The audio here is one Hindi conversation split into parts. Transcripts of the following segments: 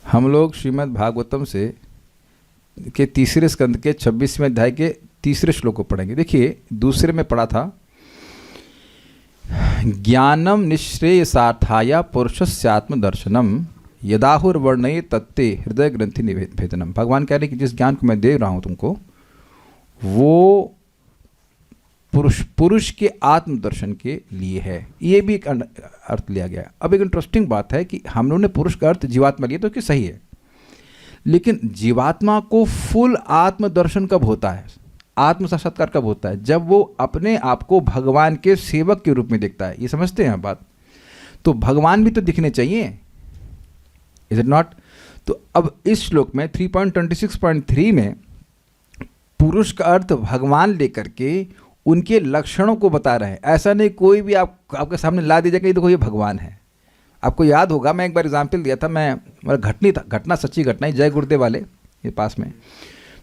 हम लोग श्रीमद् भागवतम से के तीसरे स्कंद के 26वें अध्याय के तीसरे श्लोक को पढ़ेंगे। देखिए, दूसरे में पढ़ा था, ज्ञानम निःश्रेयसार्थाय पुरुषस्यात्म दर्शनम यदाहुर्वर्णये तत्ते हृदय ग्रंथि निवेदनम। भगवान कह रहे हैं कि जिस ज्ञान को मैं दे रहा हूँ तुमको, वो पुरुष के आत्मदर्शन के लिए है। ये भी एक अर्थ लिया गया। अब एक इंटरेस्टिंग बात है कि हम लोगों ने पुरुष का अर्थ जीवात्मा लिया, तो कि सही है, लेकिन जीवात्मा को फुल आत्मदर्शन कब होता है, आत्म साक्षात्कार कब होता है? जब वो अपने आप को भगवान के सेवक के रूप में देखता है। ये समझते हैं बात? तो भगवान भी तो दिखने चाहिए, इज इट नॉट? तो अब इस श्लोक में 3.26.3 में पुरुष का अर्थ भगवान लेकर के उनके लक्षणों को बता रहे हैं। ऐसा नहीं कोई भी आपके सामने ला दीजिएगा कि देखो ये भगवान है। आपको याद होगा, मैं एक बार एग्जाम्पल दिया था, घटना सच्ची घटना ही, जय गुरुदेव वाले ये पास में।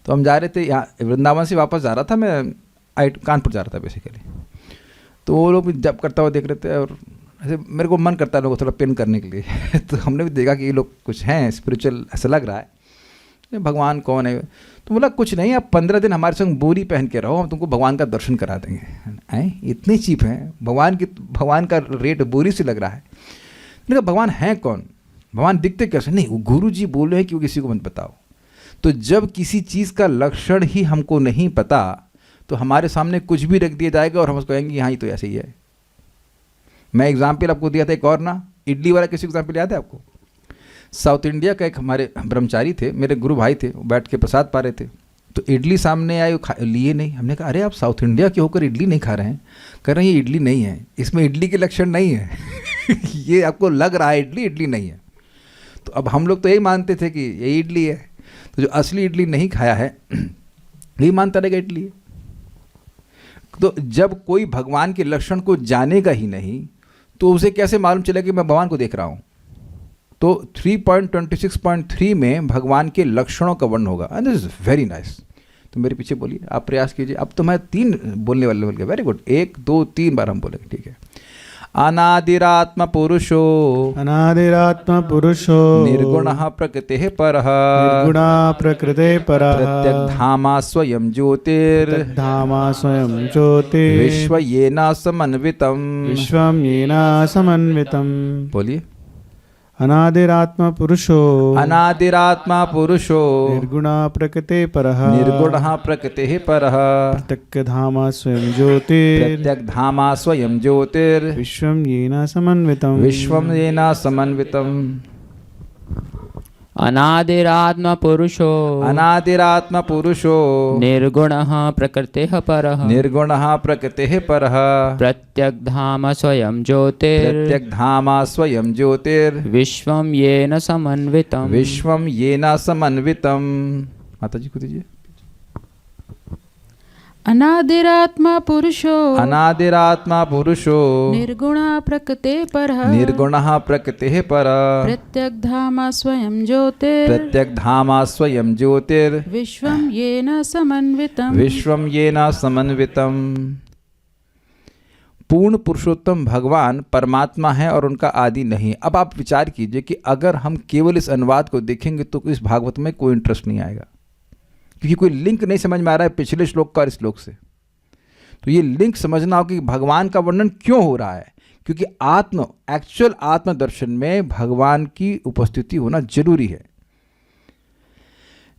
तो हम जा रहे थे यहाँ वृंदावन से वापस जा रहा था, मैं कानपुर जा रहा था बेसिकली। तो वो लोग भी जब करता हुआ देख रहे थे और ऐसे मेरे को मन करता है लोगों को थोड़ा पिन करने के लिए तो हमने भी देखा कि ये लोग कुछ हैं स्पिरिचुअल, ऐसा लग रहा है। भगवान कौन है? तो बोला कुछ नहीं, आप 15 दिन हमारे संग बोरी पहन के रहो, हम तुमको भगवान का दर्शन करा देंगे। हैं इतने चीप हैं भगवान का रेट बोरी से लग रहा है। मैंने कहा भगवान है कौन? भगवान दिखते कैसे? नहीं, गुरु जी बोले हैं कि वो किसी को मत बताओ। तो जब किसी चीज़ का लक्षण ही हमको नहीं पता, तो हमारे सामने कुछ भी रख दिया जाएगा और हम उसको कहेंगे हाँ ये तो ऐसे ही है। मैं एग्जाम्पल आपको दिया था एक और ना, इडली वाला, किसी एग्जाम्पल याद है आपको? साउथ इंडिया का एक हमारे ब्रह्मचारी थे, मेरे गुरु भाई थे, वो बैठ के प्रसाद पा रहे थे। तो इडली सामने आई, लिए नहीं। हमने कहा अरे आप साउथ इंडिया के होकर इडली नहीं खा रहे हैं? कह रहे हैं ये इडली नहीं है, इसमें इडली के लक्षण नहीं है ये आपको लग रहा है इडली नहीं है। तो अब हम लोग तो यही मानते थे कि ये इडली है, तो जो असली इडली नहीं खाया है यही मानता रहेगा इडली है। तो जब कोई भगवान के लक्षण को जानेगा ही नहीं, तो उसे कैसे मालूम चलेगा कि मैं भगवान को देख रहा हूँ? तो 3.26.3 में भगवान के लक्षणों का वर्णन होगा। And this is very nice. तो मेरे पीछे बोलिए, आप प्रयास कीजिए। अब तो मैं 3 बोलने वाले बोल गए, वेरी गुड। 1 2 3 बार हम बोलेंगे, ठीक है? अनादिरात्मा पुरुषो निर्गुणः प्रकृतेः परः प्रत्यग्धामा स्वयं ज्योतिर् विश्वयेन समन्वितम्। बोलिए, अनादिरात्मा पुरुषो निर्गुणः प्रकृतेः परः प्रत्यग्धामा स्वयं ज्योतिर् विश्वं येन समन्वितम्। अनादिरात्मा पुरुषो निर्गुणः प्रकृतेः परः प्रत्यग्धामा स्वयं ज्योतिर् विश्वं येन समन्वितम्। माता जी को दीजिए। अनादिरात्मा पुरुषो निर्गुणः प्रकृतेः परः प्रत्यग्धामा स्वयं ज्योतिर् विश्वं येन समन्वितम्। पूर्ण पुरुषोत्तम भगवान परमात्मा है और उनका आदि नहीं। अब आप विचार कीजिए कि अगर हम केवल इस अनुवाद को देखेंगे तो इस भागवत में कोई इंटरेस्ट नहीं आएगा, क्योंकि कोई लिंक नहीं समझ में आ रहा है पिछले श्लोक का और इस श्लोक से। तो ये लिंक समझना होगा कि भगवान का वर्णन क्यों हो रहा है, क्योंकि एक्चुअल आत्मदर्शन में भगवान की उपस्थिति होना जरूरी है।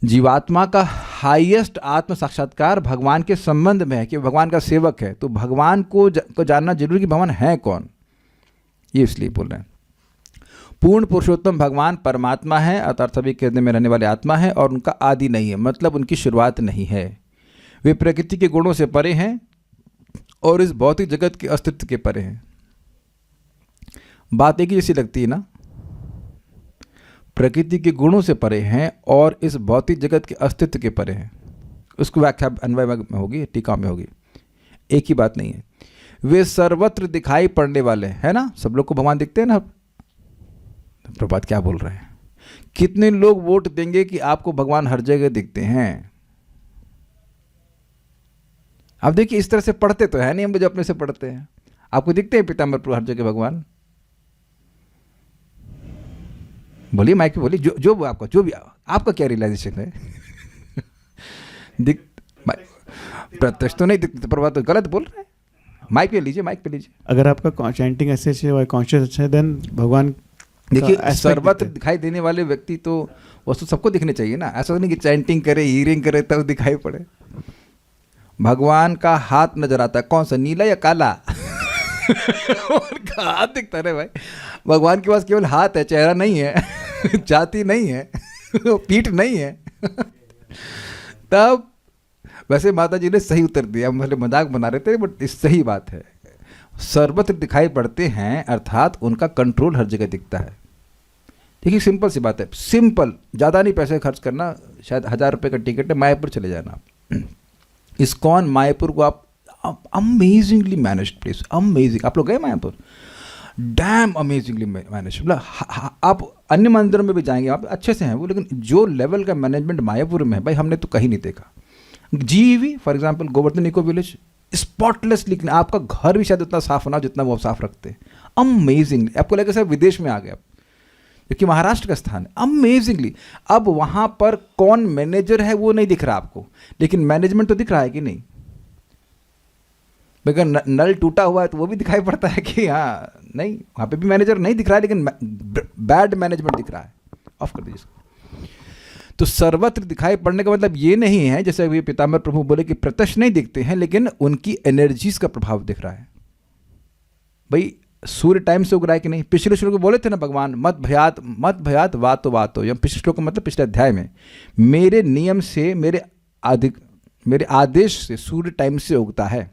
जीवात्मा का हाईएस्ट आत्म साक्षात्कार भगवान के संबंध में है कि भगवान का सेवक है। तो भगवान को जानना जरूरी कि भगवान है कौन, ये इसलिए बोल रहे हैं। पूर्ण पुरुषोत्तम भगवान परमात्मा है, अर्थात सभी के हृदय में रहने वाले आत्मा है, और उनका आदि नहीं है, मतलब उनकी शुरुआत नहीं है। वे प्रकृति के गुणों से परे हैं और इस भौतिक जगत के अस्तित्व के परे हैं। बात एक ही जैसी लगती है ना, प्रकृति के गुणों से परे हैं और इस भौतिक जगत के अस्तित्व के परे हैं। उसकी व्याख्या अन्वय में होगी, टीका में होगी, एक ही बात नहीं है। वे सर्वत्र दिखाई पड़ने वाले हैं ना, सब लोग को भगवान दिखते हैं ना। प्रभात क्या बोल रहे हैं? कितने लोग वोट देंगे कि आपको भगवान हर जगह दिखते हैं? आप देखिए, इस तरह से पढ़ते तो है नहीं हम जो अपने से पढ़ते हैं। आपको दिखते हैं पीताम्बर हर जगह भगवान? बोलिए, माइक पे बोलिए, जो आपका, जो भी आपका क्या रियलाइजेशन है। दिख प्रत्यक्ष तो नहीं दिखते, पर बात तो गलत बोल रहे हैं। माइक पे लीजिए, माइक पे लीजिए। अगर आपका चैंटिंग ऐसे है, कॉन्शियस अच्छा है, देन भगवान देखिए aspect सर्वत्र दिखता है। दिखाई देने वाले व्यक्ति तो वस्तु सबको दिखने चाहिए ना। ऐसा नहीं कि चैंटिंग करे, हीरिंग करे तब दिखाई पड़े। भगवान का हाथ नजर आता है, कौन सा, नीला या काला? उनका हाथ दिखता है भाई। भगवान के पास केवल हाथ है, चेहरा नहीं है, छाती नहीं है, पीठ नहीं है। तब वैसे माता जी ने सही उत्तर दिया, हम भले मजाक बना रहे थे बट सही बात है। सर्वत्र दिखाई पड़ते हैं अर्थात उनका कंट्रोल हर जगह दिखता है। देखिए सिंपल सी बात है, सिंपल, ज़्यादा नहीं पैसे खर्च करना, शायद 1000 रुपये का टिकट है, मायापुर चले जाना आप। इस्कॉन मायापुर को आप, अमेजिंगली मैनेज्ड प्लेस, अमेजिंग। आप लोग गए मायापुर? Dam amazingly manage. मतलब आप अन्य मंदिरों में भी जाएंगे, आप अच्छे से हैं वो, लेकिन जो लेवल का मैनेजमेंट मायापुर में है भाई, हमने तो कहीं नहीं देखा। जीवी for example Govardhan eco village spotless, लेकिन आपका घर भी शायद उतना साफ होना जितना वो साफ रखते हैं। अमेजिंग, आपको लगेगा सर विदेश में आ गए आप, क्योंकि महाराष्ट्र का स्थान है। अमेजिंगली। अब वहाँ पर कौन मैनेजर है वो नहीं दिख रहा आपको, लेकिन मैनेजमेंट तो दिख रहा है कि नहीं? अगर नल टूटा हुआ है तो वो भी दिखाई पड़ता है कि हाँ, नहीं, वहाँ पे भी मैनेजर नहीं दिख रहा है, लेकिन बैड मैनेजमेंट दिख रहा है। ऑफ कर दीजिए इसको। तो सर्वत्र दिखाई पड़ने का मतलब ये नहीं है, जैसे अभी पिताम्बर प्रभु बोले कि प्रत्यक्ष नहीं दिखते हैं, लेकिन उनकी एनर्जीज का प्रभाव दिख रहा है। भाई सूर्य टाइम से उग रहा है कि नहीं? पिछले श्लोक में बोले थे ना भगवान, मत भयात वातो, या पिछले श्लोक मतलब पिछले अध्याय में, मेरे नियम से, मेरे आदेश से सूर्य टाइम से उगता है,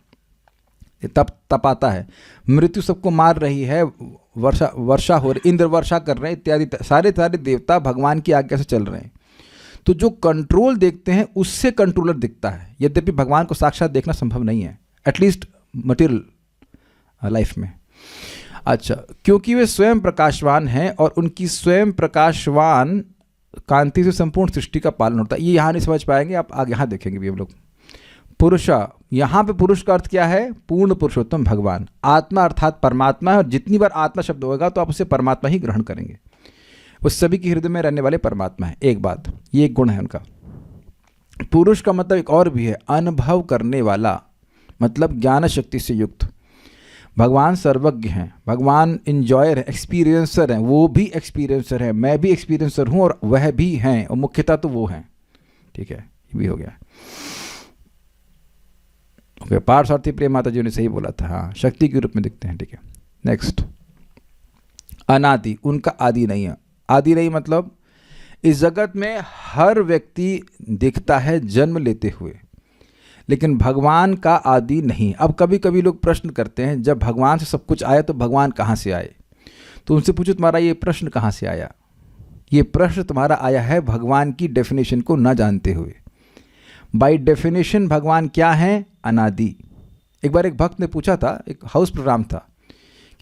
तप आता है, मृत्यु सबको मार रही है, वर्षा हो रही, इंद्र वर्षा कर रहे हैं इत्यादि, सारे देवता भगवान की आज्ञा से चल रहे हैं। तो जो कंट्रोल देखते हैं उससे कंट्रोलर दिखता है, यद्यपि भगवान को साक्षात देखना संभव नहीं है, एटलीस्ट मटेरियल लाइफ में। अच्छा, क्योंकि वे स्वयं प्रकाशवान हैं और उनकी स्वयं प्रकाशवान कांति से संपूर्ण सृष्टि का पालन होता है। ये यहाँ नहीं समझ पाएंगे आप, आगे यहाँ देखेंगे भी हम लोग। पुरुषा, यहाँ पे पुरुष का अर्थ क्या है? पूर्ण पुरुषोत्तम भगवान। आत्मा अर्थात परमात्मा है, और जितनी बार आत्मा शब्द होगा तो आप उसे परमात्मा ही ग्रहण करेंगे। वो सभी के हृदय में रहने वाले परमात्मा है। एक बात, ये एक गुण है उनका। पुरुष का मतलब एक और भी है, अनुभव करने वाला, मतलब ज्ञान शक्ति से युक्त। भगवान सर्वज्ञ हैं, भगवान इंजॉयर है, एक्सपीरियंसर हैं, वो भी एक्सपीरियंसर है, मैं भी एक्सपीरियंसर हूँ और वह भी हैं, और मुख्यतः तो वो हैं। ठीक है, ये भी हो गया। ओके, पार्थसारथी प्रिय माता जी ने सही बोला था, हाँ, शक्ति के रूप में दिखते हैं। ठीक है, नेक्स्ट। अनादि, उनका आदि नहीं है। आदि नहीं मतलब इस जगत में हर व्यक्ति दिखता है जन्म लेते हुए, लेकिन भगवान का आदि नहीं। अब कभी कभी लोग प्रश्न करते हैं, जब भगवान से सब कुछ आया तो भगवान कहाँ से आए? तो उनसे पूछो तुम्हारा ये प्रश्न कहाँ से आया? ये प्रश्न तुम्हारा आया है भगवान की डेफिनेशन को न जानते हुए। बाय डेफिनेशन भगवान क्या है? अनादि। एक बार एक भक्त ने पूछा था, एक हाउस प्रोग्राम था,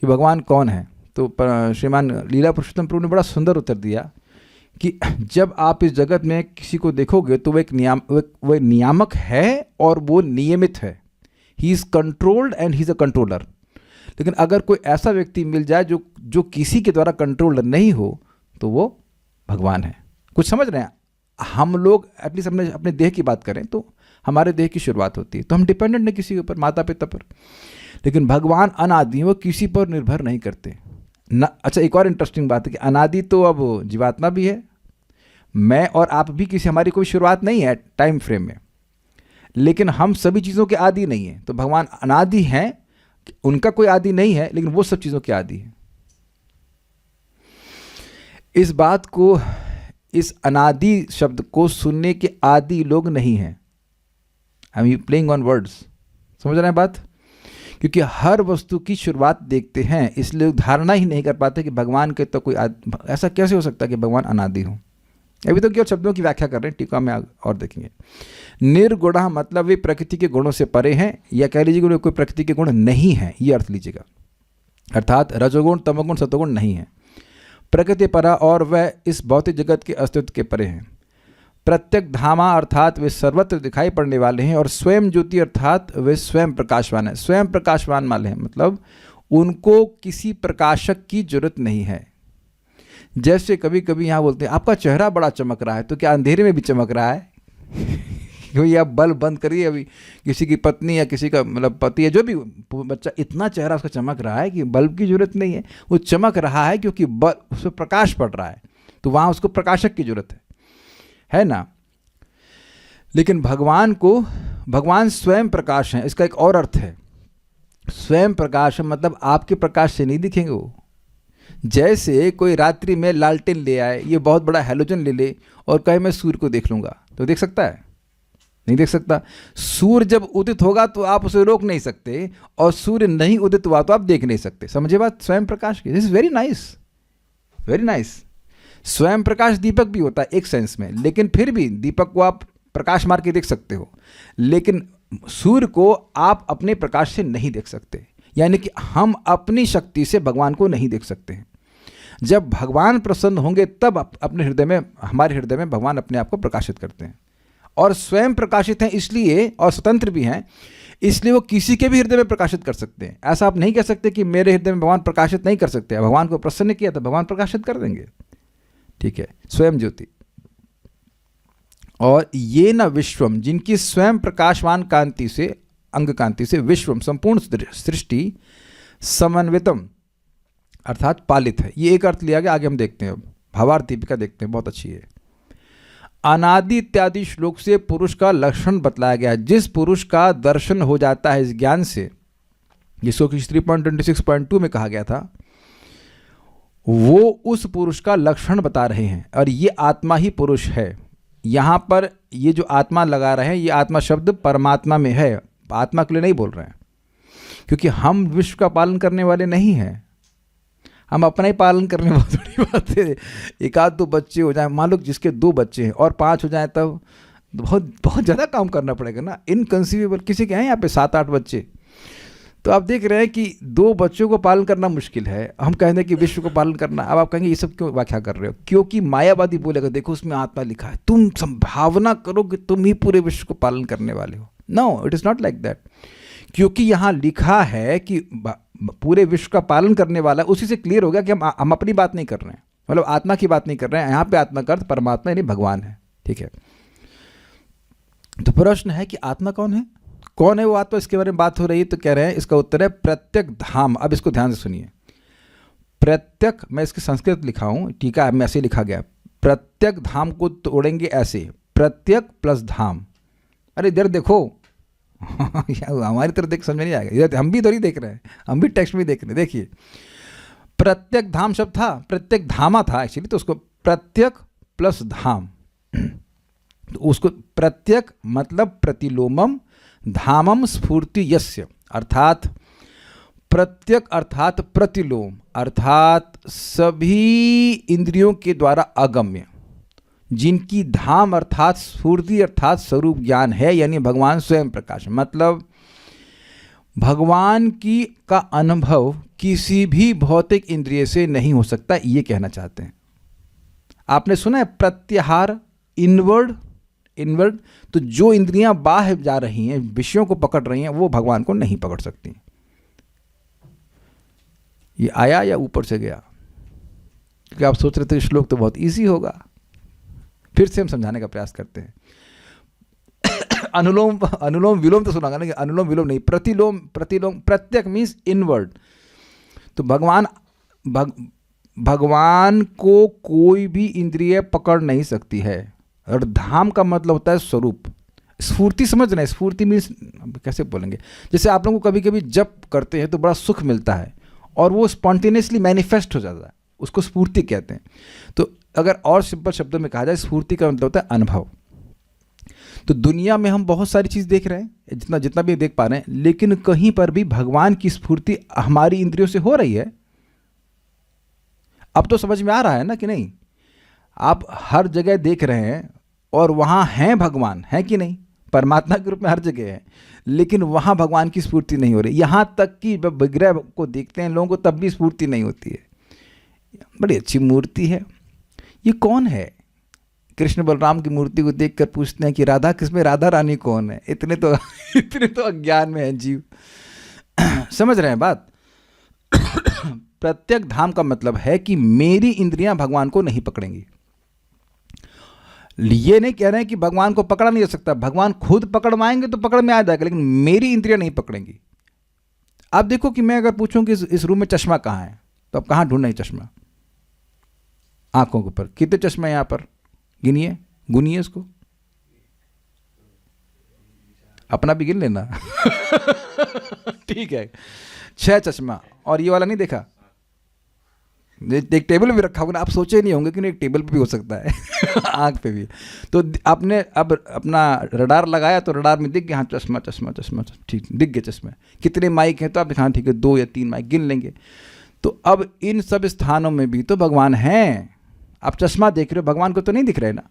कि भगवान कौन है? तो श्रीमान लीला पुरुषोत्तम प्रभु ने बड़ा सुंदर उत्तर दिया कि जब आप इस जगत में किसी को देखोगे तो वो नियामक है और वो नियमित है। He is controlled and he is a controller. लेकिन अगर कोई ऐसा व्यक्ति मिल जाए जो किसी के द्वारा कंट्रोल्ड नहीं हो, तो वो भगवान है। कुछ समझ रहे हैं? हम लोग एटलीस्ट अपने देह की बात करें तो हमारे देह की शुरुआत होती है, तो हम डिपेंडेंट नहीं किसी के ऊपर, माता पिता पर। लेकिन भगवान अनादि, वो किसी पर निर्भर नहीं करते न। अच्छा, एक और इंटरेस्टिंग बात है कि अनादि तो अब जीवात्मा भी है, मैं और आप भी, किसी हमारी कोई शुरुआत नहीं है टाइम फ्रेम में, लेकिन हम सभी चीज़ों के आदि नहीं हैं। तो भगवान अनादि हैं, उनका कोई आदि नहीं है, लेकिन वो सब चीज़ों के आदि हैं। इस बात को, इस अनादि शब्द को सुनने के आदि लोग नहीं हैं। I am playing on words, समझ रहे हैं बात? क्योंकि हर वस्तु की शुरुआत देखते हैं, इसलिए धारणा ही नहीं कर पाते कि भगवान के तो कोई ऐसा कैसे हो सकता है कि भगवान अनादि हो। अभी तो केवल शब्दों की व्याख्या कर रहे हैं, टीका में और देखेंगे। निर्गुण मतलब वे प्रकृति के गुणों से परे हैं, या कह लीजिए कोई प्रकृति के गुण नहीं है, ये अर्थ लीजिएगा। अर्थात रजोगुण तमोगुण सतोगुण नहीं है, प्रकृति परा, और वह इस भौतिक जगत के अस्तित्व के परे हैं। प्रत्यक धामा अर्थात वे सर्वत्र दिखाई पड़ने वाले हैं, और स्वयं ज्योति अर्थात वे स्वयं प्रकाशवान है। स्वयं प्रकाशवान वाले हैं मतलब उनको किसी प्रकाशक की जरूरत नहीं है। जैसे कभी कभी यहाँ बोलते हैं आपका चेहरा बड़ा चमक रहा है, तो क्या अंधेरे में भी चमक रहा है? क्योंकि आप बल्ब बंद करिए, अभी किसी की पत्नी या किसी का मतलब पति है जो भी बच्चा, इतना चेहरा उसका चमक रहा है कि बल्ब की जरूरत नहीं है, वो चमक रहा है क्योंकि उस पर प्रकाश पड़ रहा है, तो वहाँ उसको प्रकाशक की जरूरत है ना। लेकिन भगवान स्वयं प्रकाश हैं, इसका एक और अर्थ है। स्वयं प्रकाश मतलब आपके प्रकाश से नहीं दिखेंगे वो। जैसे कोई रात्रि में लालटेन ले आए, ये बहुत बड़ा हैलोजन ले ले और कहे मैं सूर्य को देख लूँगा, तो देख सकता है? नहीं देख सकता। सूर्य जब उदित होगा तो आप उसे रोक नहीं सकते, और सूर्य नहीं उदित हुआ तो आप देख नहीं सकते। समझे बात स्वयं प्रकाश की? This is very nice, very nice. स्वयं प्रकाश दीपक भी होता है एक सेंस में, लेकिन फिर भी दीपक को आप प्रकाश मार के देख सकते हो, लेकिन सूर्य को आप अपने प्रकाश से नहीं देख सकते। यानी कि हम अपनी शक्ति से भगवान को नहीं देख सकते हैं। जब भगवान प्रसन्न होंगे तब अपने हृदय में, हमारे हृदय में भगवान अपने आप को प्रकाशित करते हैं। और स्वयं प्रकाशित हैं इसलिए, और स्वतंत्र भी हैं इसलिए वो किसी के भी हृदय में प्रकाशित कर सकते हैं। ऐसा आप नहीं कह सकते कि मेरे हृदय में भगवान प्रकाशित नहीं कर सकते। भगवान को प्रसन्न किया तो भगवान प्रकाशित कर देंगे। ठीक है, स्वयं ज्योति। और ये न विश्वम, जिनकी स्वयं प्रकाशवान कांति से, अंग कांति से विश्वम संपूर्ण सृष्टि समन्वितम अर्थात पालित है। ये एक अर्थ लिया गया, आगे हम देखते हैं। अब भावार्थ दीपिका देखते हैं, बहुत अच्छी है। अनादि इत्यादि श्लोक से पुरुष का लक्षण बतलाया गया है। जिस पुरुष का दर्शन हो जाता है इस ज्ञान से, जिसको कि 3.26.2 में कहा गया था, वो उस पुरुष का लक्षण बता रहे हैं। और ये आत्मा ही पुरुष है। यहाँ पर ये जो आत्मा लगा रहे हैं, ये आत्मा शब्द परमात्मा में है, आत्मा के लिए नहीं बोल रहे हैं, क्योंकि हम विश्व का पालन करने वाले नहीं हैं। हम अपना ही पालन करने बहुत बड़ी बात है। एक आध दो बच्चे हो जाए, मान लो जिसके 2 बच्चे हैं और 5 हो जाए, तब बहुत बहुत ज़्यादा काम करना पड़ेगा ना। इनकंसीवेबल। किसी के हैं यहाँ पे 7-8 बच्चे, तो आप देख रहे हैं कि 2 बच्चों को पालन करना मुश्किल है। हम कहेंगे कि विश्व को पालन करना। अब आप कहेंगे ये सब क्यों व्याख्या कर रहे हो? क्योंकि मायावादी बोलेगा देखो उसमें आत्मा लिखा है, तुम संभावना करो कि तुम ही पूरे विश्व को पालन करने वाले हो। No, it is not like that. क्योंकि यहाँ लिखा है कि पूरे विश्व का पालन करने वाला, उसी से क्लियर हो गया कि हम अपनी बात नहीं कर रहे हैं, मतलब आत्मा की बात नहीं कर रहे हैं। यहाँ पे आत्मा का अर्थ परमात्मा यानी भगवान है। ठीक है, तो प्रश्न है कि आत्मा कौन है? कौन है वो आत्मा? इसके बारे में बात हो रही है, तो कह रहे हैं इसका उत्तर है प्रत्यक धाम। अब इसको ध्यान से सुनिए। प्रत्यक, मैं इसके संस्कृत लिखा हूँ, टीका में ऐसे लिखा गया। प्रत्यक धाम को तोड़ेंगे ऐसे, प्रत्यक प्लस धाम। अरे इधर देखो हमारी तरफ देख, समझ नहीं आएगा। इधर हम भी इधर ही देख रहे हैं, हम भी टेक्स्ट में देख रहे हैं। देखिए, प्रत्यक धाम शब्द था, प्रत्यक धामा था एक्चुअली, तो उसको प्रत्यक प्लस धाम, तो उसको प्रत्यक मतलब प्रतिलोमम, धामम स्फूर्ति यस्य, अर्थात प्रत्यक अर्थात प्रतिलोम, अर्थात सभी इंद्रियों के द्वारा अगम्य, जिनकी धाम अर्थात स्फूर्ति अर्थात स्वरूप ज्ञान है, यानी भगवान स्वयं प्रकाश। मतलब भगवान की का अनुभव किसी भी भौतिक इंद्रिय से नहीं हो सकता, ये कहना चाहते हैं। आपने सुना है प्रत्याहार, इनवर्ड। तो जो इंद्रियां बाहर जा रही हैं, विषयों को पकड़ रही हैं, वो भगवान को नहीं पकड़ सकती। ये आया या ऊपर से गया? क्योंकि आप सोच रहे थे श्लोक तो बहुत इजी होगा। फिर से हम समझाने का प्रयास करते हैं। अनुलोम विलोम तो सुना ना, कि अनुलोम विलोम नहीं, प्रतिलोम। प्रत्यक मीन्स इनवर्ड। तो भगवान को कोई भी इंद्रिय पकड़ नहीं सकती है। और धाम का मतलब होता है स्वरूप। स्फूर्ति समझ रहे हैं? स्फूर्ति मीन्स कैसे बोलेंगे, जैसे आप लोगों को कभी कभी जप करते हैं तो बड़ा सुख मिलता है और वो स्पॉन्टेनियसली मैनिफेस्ट हो जाता है, उसको स्फूर्ति कहते हैं। तो अगर और सिंपल शब्दों में कहा जाए, स्फूर्ति का मतलब होता है अनुभव। तो दुनिया में हम बहुत सारी चीज़ देख रहे हैं, जितना भी देख पा रहे हैं, लेकिन कहीं पर भी भगवान की स्फूर्ति हमारी इंद्रियों से हो रही है। अब तो समझ में आ रहा है ना कि नहीं? आप हर जगह देख रहे हैं और वहाँ हैं भगवान, है कि नहीं? परमात्मा के रूप में हर जगह है, लेकिन वहाँ भगवान की स्फूर्ति नहीं हो रही। यहाँ तक कि जब विग्रह को देखते हैं लोगों को, तब भी स्फूर्ति नहीं होती है। बड़ी अच्छी मूर्ति है, ये कौन है? कृष्ण बलराम की मूर्ति को देखकर पूछते हैं कि राधा किसमें, राधा रानी कौन है? इतने तो अज्ञान में है जीव। समझ रहे हैं बात? प्रत्यक धाम का मतलब है कि मेरी इंद्रियां भगवान को नहीं पकड़ेंगी। ये नहीं कह रहे हैं कि भगवान को पकड़ा नहीं जा सकता, भगवान खुद पकड़वाएंगे तो पकड़ में आ जाएगा, लेकिन मेरी इंद्रियां नहीं पकड़ेंगी। आप देखो कि मैं अगर पूछूं कि इस रूम में चश्मा कहाँ है, तो आप कहाँ ढूंढना है चश्मा? आंखों के ऊपर। कितने चश्मे यहाँ पर गिनिए, गुनिए इसको, अपना भी गिन लेना। ठीक है, 6 चश्मा। और ये वाला नहीं देखा, एक टेबल पे भी रखा होगा ना, आप सोचे नहीं होंगे कि एक टेबल पे भी हो सकता है। आँख पे भी। तो आपने अब अपना रडार लगाया तो रडार में दिख गया, हाँ चश्मा चश्मा चश्मा, ठीक दिख गए चश्मे। कितने माइक हैं तो आप हाँ ठीक है 2 या 3 माइक गिन लेंगे। तो अब इन सब स्थानों में भी तो भगवान हैं। आप चश्मा देख रहे हो, भगवान को तो नहीं दिख रहे ना।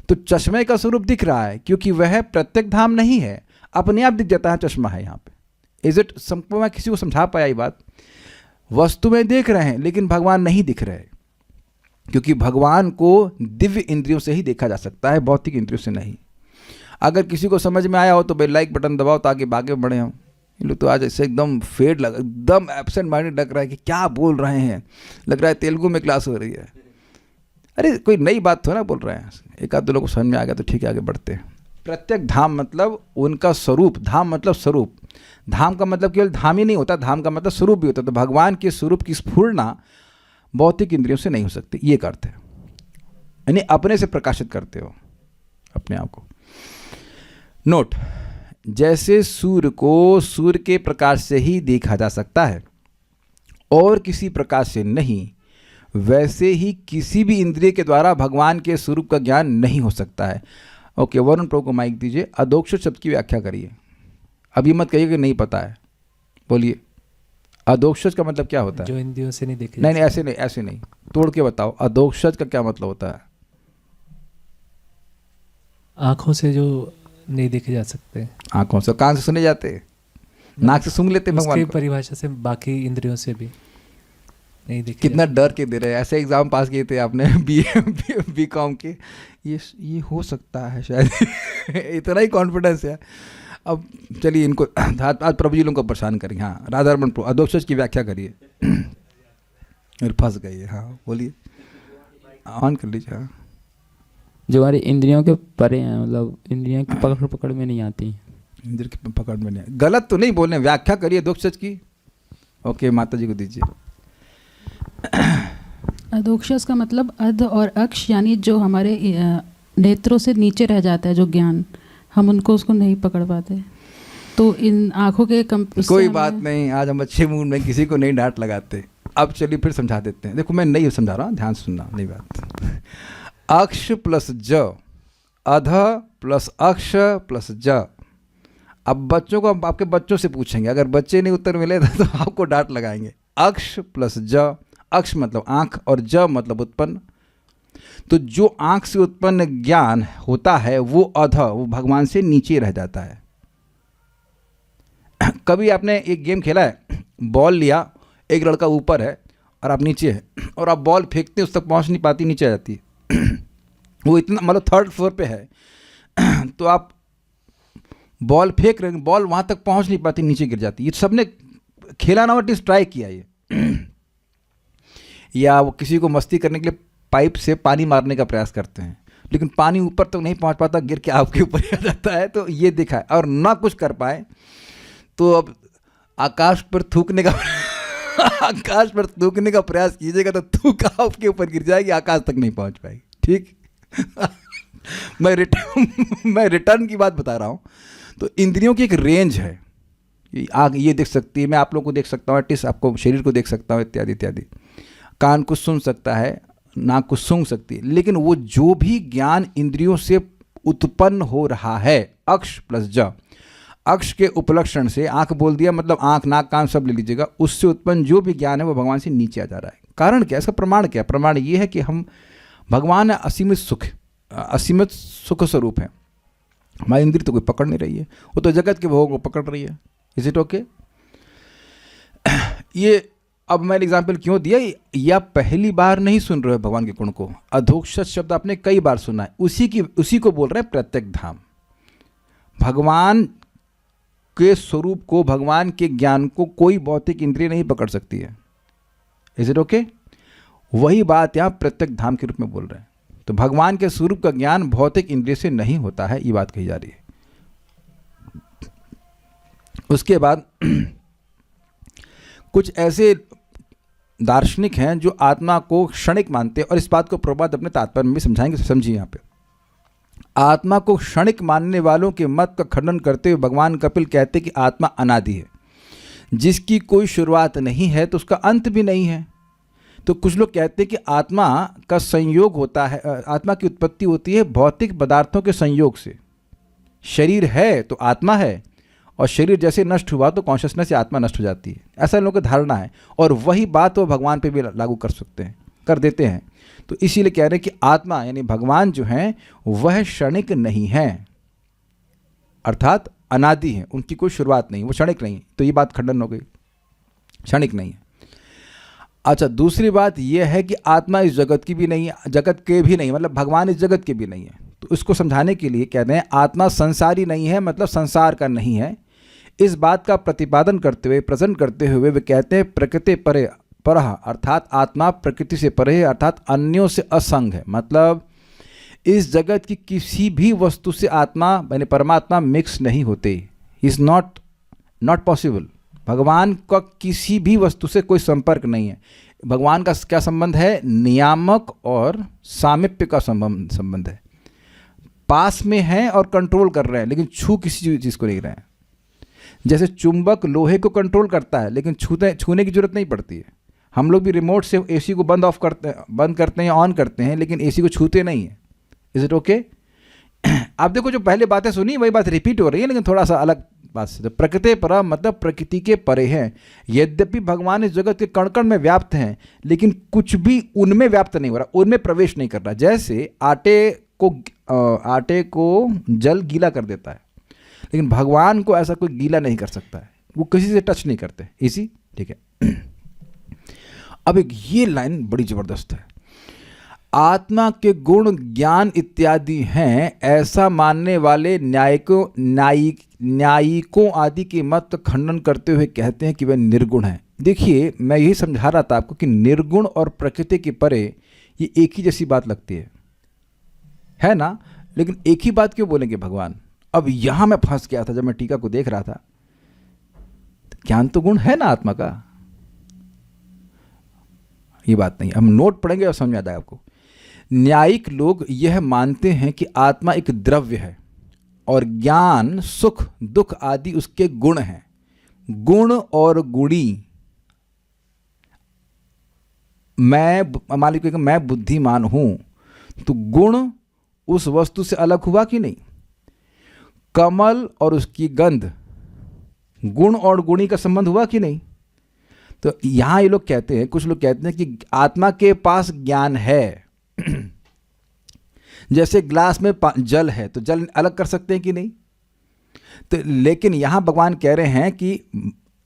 तो चश्मे का स्वरूप दिख रहा है, क्योंकि वह प्रत्यक धाम नहीं है, अपने आप दिख जाता है चश्मा है यहाँ पे। इज इट मैं किसी को समझा पाया ये बात? वस्तु में देख रहे हैं लेकिन भगवान नहीं दिख रहे, क्योंकि भगवान को दिव्य इंद्रियों से ही देखा जा सकता है, भौतिक इंद्रियों से नहीं। अगर किसी को समझ में आया हो तो भाई लाइक बटन दबाओ ताकि आगे बढ़े हम। ये लोग तो आज ऐसे एकदम फेड लग, एकदम एब्सेंट माइंडेड लग रहा है कि क्या बोल रहे हैं, लग रहा है तेलुगु में क्लास हो रही है। अरे कोई नई बात थोड़ा बोल रहे हैं, एक आध दो लोगों को समझ में आ गया तो ठीक है, आगे बढ़ते हैं। प्रत्यक धाम मतलब उनका स्वरूप, धाम मतलब स्वरूप। धाम का मतलब केवल धाम ही नहीं होता, धाम का मतलब स्वरूप भी होता है। तो भगवान के स्वरूप की स्फुरना भौतिक इंद्रियों से नहीं हो सकती, ये करते हैं, यानी अपने से प्रकाशित करते हो अपने आप को। नोट, जैसे सूर्य को सूर्य के प्रकाश से ही देखा जा सकता है और किसी प्रकाश से नहीं, वैसे ही किसी भी इंद्रिय के द्वारा भगवान के स्वरूप का ज्ञान नहीं हो सकता है। ओके, वरुण प्रभु को माइक दीजिए। अधोक्षज शब्द की व्याख्या करिए। अब ये मत कहिए कि नहीं पता है, बोलिए अधोक्षज का मतलब क्या होता है? जो इंद्रियों से नहीं देखे। नहीं, ऐसे नहीं, ऐसे नहीं, तोड़ के बताओ अधोक्षज का क्या मतलब होता है? आंखों से जो नहीं देखे जा सकते। आंखों से, कान से सुने जाते, नाक से सूंघ लेते भगवान उसकी को। परिभाषा से बाकी इंद्रियों से भी नहीं देखे। कितना डर के दे रहे हैं। ऐसे एग्जाम पास किए थे आपने बी.कॉम के, ये हो सकता है शायद। इतना ही कॉन्फिडेंस है। अब चलिए इनको आज प्रभु जी लोगों को परेशान करेंगे। हाँ, राधारमण प्रभु अधोक्षज की व्याख्या करिए। और फंस गई। हाँ बोलिए, ऑन कर लीजिए। हाँ, जो हमारी इंद्रियों के परे हैं, मतलब इंद्रियों की पकड़ में नहीं आती। इंद्र की पकड़ में नहीं, गलत तो नहीं बोल रहे, व्याख्या करिए अधोक्षज की। ओके, माता जी को दीजिए। अधोक्षज का मतलब अध और अक्ष, यानी जो हमारे नेत्रों से नीचे रह जाता है जो ज्ञान, हम उनको उसको नहीं पकड़ पाते। तो इन आँखों के कोई बात नहीं, आज हम अच्छे मूड में किसी को नहीं डांट लगाते। अब चलिए फिर समझा देते हैं। देखो मैं नहीं समझा रहा हूँ, ध्यान से सुनना, नहीं बात। अक्ष प्लस ज, अध प्लस अक्ष प्लस ज। अब बच्चों को, आपके बच्चों से पूछेंगे, अगर बच्चे नहीं उत्तर मिले तो आपको डांट लगाएंगे। अक्ष प्लस ज, अक्ष मतलब आँख और ज मतलब उत्पन्न। तो जो आँख से उत्पन्न ज्ञान होता है वो अध, वो भगवान से नीचे रह जाता है। कभी आपने एक गेम खेला है, बॉल लिया, एक लड़का ऊपर है और आप नीचे हैं, और आप बॉल फेंकते हैं, उस तक पहुंच नहीं पाती, नीचे आ जाती है। वो इतना, मतलब 3rd फ्लोर पे है, तो आप बॉल फेंक रहे हैं, बॉल वहाँ तक पहुँच नहीं पाती, नीचे गिर जाती है। ये सबने खेला ना, एटलीस्ट ट्राई किया ये। या वो किसी को मस्ती करने के लिए पाइप से पानी मारने का प्रयास करते हैं, लेकिन पानी ऊपर तक नहीं पहुँच पाता, गिर के आपके ऊपर आ जाता है। तो ये देखा है। और ना कुछ कर पाए तो अब आकाश पर थूकने का आकाश पर थूकने का प्रयास कीजिएगा तो थूक आपके ऊपर गिर जाएगी, आकाश तक नहीं पहुँच पाएगी। ठीक। मैं रिटर्न की बात बता रहा हूँ। तो इंद्रियों की एक रेंज है, आग ये देख सकती है, मैं आप लोग को देख सकता हूँ, एटलीस्ट आपको शरीर को देख सकता हूँ, इत्यादि इत्यादि। कान को सुन सकता है, नाक को सूंघ सकती है, लेकिन वो जो भी ज्ञान इंद्रियों से उत्पन्न हो रहा है, अक्ष प्लस ज, अक्ष के उपलक्षण से, आंख बोल दिया मतलब आंख नाक कान सब ले लीजिएगा, उससे उत्पन्न जो भी ज्ञान है वो भगवान से नीचे आ जा रहा है। कारण क्या, इसका प्रमाण क्या? प्रमाण ये है कि हम, भगवान असीमित सुख स्वरूप है, हमारी इंद्रिय तो कोई पकड़ नहीं रही है, वो तो जगत के भोग को पकड़ रही है। Is it okay? ये अब मैंने एग्जाम्पल क्यों दिया, या पहली बार नहीं सुन रहे हो भगवान के गुण को। अधोक्षज शब्द आपने कई बार सुना है, उसी को बोल रहे हैं प्रत्यक धाम। भगवान के स्वरूप को, भगवान के ज्ञान को कोई भौतिक इंद्रिय नहीं पकड़ सकती है। Is it okay? वही बात यहाँ प्रत्यक्ष धाम के रूप में बोल रहे हैं। तो भगवान के स्वरूप का ज्ञान भौतिक इंद्रिय से नहीं होता है, ये बात कही जा रही है। उसके बाद कुछ ऐसे दार्शनिक हैं जो आत्मा को क्षणिक मानते हैं, और इस बात को प्रभुपाद अपने तात्पर्य में भी समझाएंगे। समझिए यहाँ पे, आत्मा को क्षणिक मानने वालों के मत का खंडन करते हुए भगवान कपिल कहते हैं कि आत्मा अनादि है, जिसकी कोई शुरुआत नहीं है तो उसका अंत भी नहीं है। तो कुछ लोग कहते हैं कि आत्मा का संयोग होता है, आत्मा की उत्पत्ति होती है भौतिक पदार्थों के संयोग से। शरीर है तो आत्मा है, और शरीर जैसे नष्ट हुआ तो कॉन्शियसनेस से आत्मा नष्ट हो जाती है, ऐसा इन लोगों की धारणा है। और वही बात वो भगवान पे भी लागू कर सकते हैं, कर देते हैं। तो इसीलिए कह रहे हैं कि आत्मा यानी भगवान जो हैं वह क्षणिक नहीं है, अर्थात अनादि है, उनकी कोई शुरुआत नहीं, वो क्षणिक नहीं। तो ये बात खंडन हो गई, क्षणिक नहीं है। अच्छा, दूसरी बात यह है कि आत्मा इस जगत की भी नहीं है, जगत के भी नहीं, मतलब भगवान इस जगत के भी नहीं है। तो इसको समझाने के लिए कहते हैं आत्मा संसारी नहीं है, मतलब संसार का नहीं है। इस बात का प्रतिपादन करते हुए, प्रेजेंट करते हुए वे कहते हैं प्रकृति परे परह, अर्थात आत्मा प्रकृति से परे है, अर्थात अन्यों से असंग है। मतलब इस जगत की किसी भी वस्तु से आत्मा यानी परमात्मा मिक्स नहीं होते, इज़ नॉट पॉसिबल। भगवान का किसी भी वस्तु से कोई संपर्क नहीं है। भगवान का क्या संबंध है? नियामक और सामीप्य का संबंध है। पास में हैं और कंट्रोल कर रहे हैं, लेकिन छू किसी चीज़ को नहीं रहे हैं। जैसे चुंबक लोहे को कंट्रोल करता है, लेकिन छूने की जरूरत नहीं पड़ती है। हम लोग भी रिमोट से एसी को बंद करते हैं, ऑन करते हैं, लेकिन एसी को छूते नहीं है। Is it okay? आप देखो, जो पहले बातें सुनी वही बात रिपीट हो रही है, लेकिन थोड़ा सा अलग बात से। तो प्रकृति पर मतलब प्रकृति के परे हैं। यद्यपि भगवान इस जगत के कण कण में व्याप्त हैं, लेकिन कुछ भी उनमें व्याप्त नहीं हो रहा, उनमें प्रवेश नहीं कर रहा। जैसे आटे को जल गीला कर देता है, लेकिन भगवान को ऐसा कोई गीला नहीं कर सकता है, वो किसी से टच नहीं करते। इसी ठीक है। अब एक ये लाइन बड़ी जबरदस्त है, आत्मा के गुण ज्ञान इत्यादि हैं, ऐसा मानने वाले न्यायिकों आदि के मत का खंडन करते हुए कहते हैं कि वह निर्गुण है। देखिए, मैं यही समझा रहा था आपको कि निर्गुण और प्रकृति के परे ये एक ही जैसी बात लगती है ना? लेकिन एक ही बात क्यों बोलेंगे भगवान? अब यहां मैं फंस गया था जब मैं टीका को देख रहा था। ज्ञान तो गुण है ना आत्मा का, ये बात नहीं। हम नोट पढ़ेंगे और समझ आ जाएगा आपको। न्यायिक लोग यह मानते हैं कि आत्मा एक द्रव्य है और ज्ञान, सुख, दुख आदि उसके गुण हैं। गुण और गुणी, मान लीजिए मैं बुद्धिमान हूं, तो गुण उस वस्तु से अलग हुआ कि नहीं? कमल और उसकी गंध, गुण और गुणी का संबंध हुआ कि नहीं? तो यहां ये लोग कहते हैं, कुछ लोग कहते हैं कि आत्मा के पास ज्ञान है। जैसे ग्लास में जल है, तो जल अलग कर सकते हैं कि नहीं? तो लेकिन यहां भगवान कह रहे हैं कि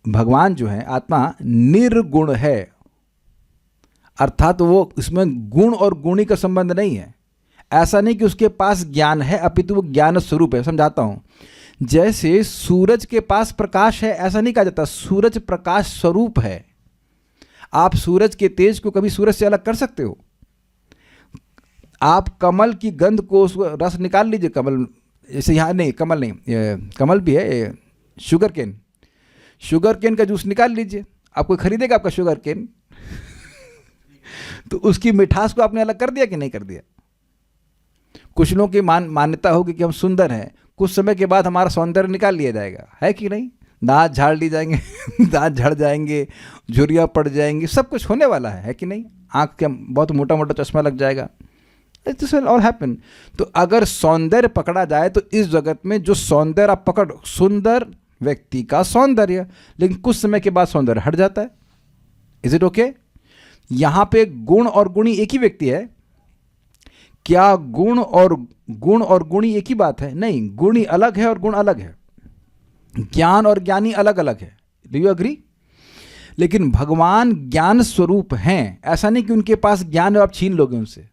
भगवान जो है आत्मा निर्गुण है, अर्थात वो इसमें गुण और गुणी का संबंध नहीं है। ऐसा नहीं कि उसके पास ज्ञान है, अपितु वो ज्ञान स्वरूप है। समझाता हूं, जैसे सूरज के पास प्रकाश है, ऐसा नहीं कहा जाता। सूरज प्रकाश स्वरूप है। आप सूरज के तेज को कभी सूरज से अलग कर सकते हो? आप कमल की गंध को, उसको रस निकाल लीजिए। कमल जैसे यहाँ नहीं, कमल नहीं, कमल भी है, शुगर केन का जूस निकाल लीजिए। आप कोई खरीदेगा आपका शुगर केन? तो उसकी मिठास को आपने अलग कर दिया कि नहीं कर दिया? कुछ लोगों की मान्यता होगी कि हम सुंदर हैं, कुछ समय के बाद हमारा सौंदर्य निकाल लिया जाएगा, है कि नहीं? दांत झाड़ ली जाएंगे दांत झड़ जाएंगे, झुर्रियाँ पड़ जाएंगी, सब कुछ होने वाला है कि नहीं? आँख के बहुत मोटा मोटा चश्मा लग जाएगा। This will all happen. तो अगर सौंदर्य पकड़ा जाए तो इस जगत में जो सौंदर्य आप पकड़, सुंदर व्यक्ति का सौंदर्य, लेकिन कुछ समय के बाद सौंदर्य हट जाता है। Is it okay? यहां पे गुण और गुणी एक ही व्यक्ति है क्या? गुण और गुणी एक ही बात है? नहीं, गुणी अलग है और गुण अलग है। ज्ञान और ज्ञानी अलग अलग है। Do you agree? लेकिन भगवान ज्ञान स्वरूप हैं। ऐसा नहीं कि उनके पास ज्ञान है आप छीन लोगे उनसे।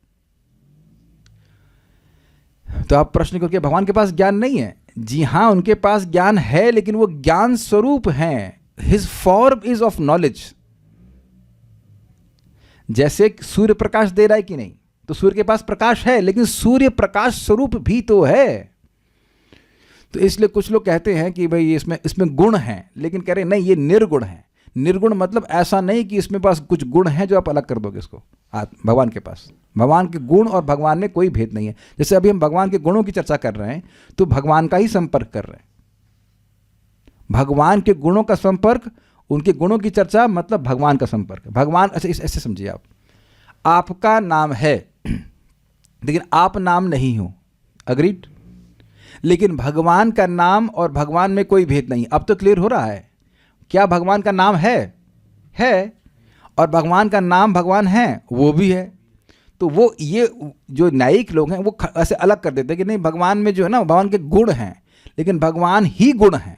तो आप प्रश्न करोगे भगवान के पास ज्ञान नहीं है? जी हां, उनके पास ज्ञान है, लेकिन वो ज्ञान स्वरूप हैं। His form is of knowledge. जैसे सूर्य प्रकाश दे रहा है कि नहीं, तो सूर्य के पास प्रकाश है, लेकिन सूर्य प्रकाश स्वरूप भी तो है। तो इसलिए कुछ लोग कहते हैं कि भाई इसमें गुण हैं, लेकिन कह रहे हैं नहीं, ये निर्गुण है। निर्गुण मतलब ऐसा नहीं कि इसमें पास कुछ गुण हैं जो आप अलग कर दोगे इसको। भगवान के पास, भगवान के गुण और भगवान में कोई भेद नहीं है। जैसे अभी हम भगवान के गुणों की चर्चा कर रहे हैं तो भगवान का ही संपर्क कर रहे हैं। भगवान के गुणों का संपर्क, उनके गुणों की चर्चा मतलब भगवान का संपर्क। भगवान ऐसे समझिए, आप, आपका नाम है लेकिन आप नाम नहीं हो, अग्रीड। लेकिन भगवान का नाम और भगवान में कोई भेद नहीं। अब तो क्लियर हो रहा है, क्या भगवान का नाम है और भगवान का नाम भगवान है, वो भी है। तो वो ये जो न्यायिक लोग हैं वो ऐसे अलग कर देते हैं कि नहीं, भगवान में जो है ना, भगवान के गुण हैं, लेकिन भगवान ही गुण हैं,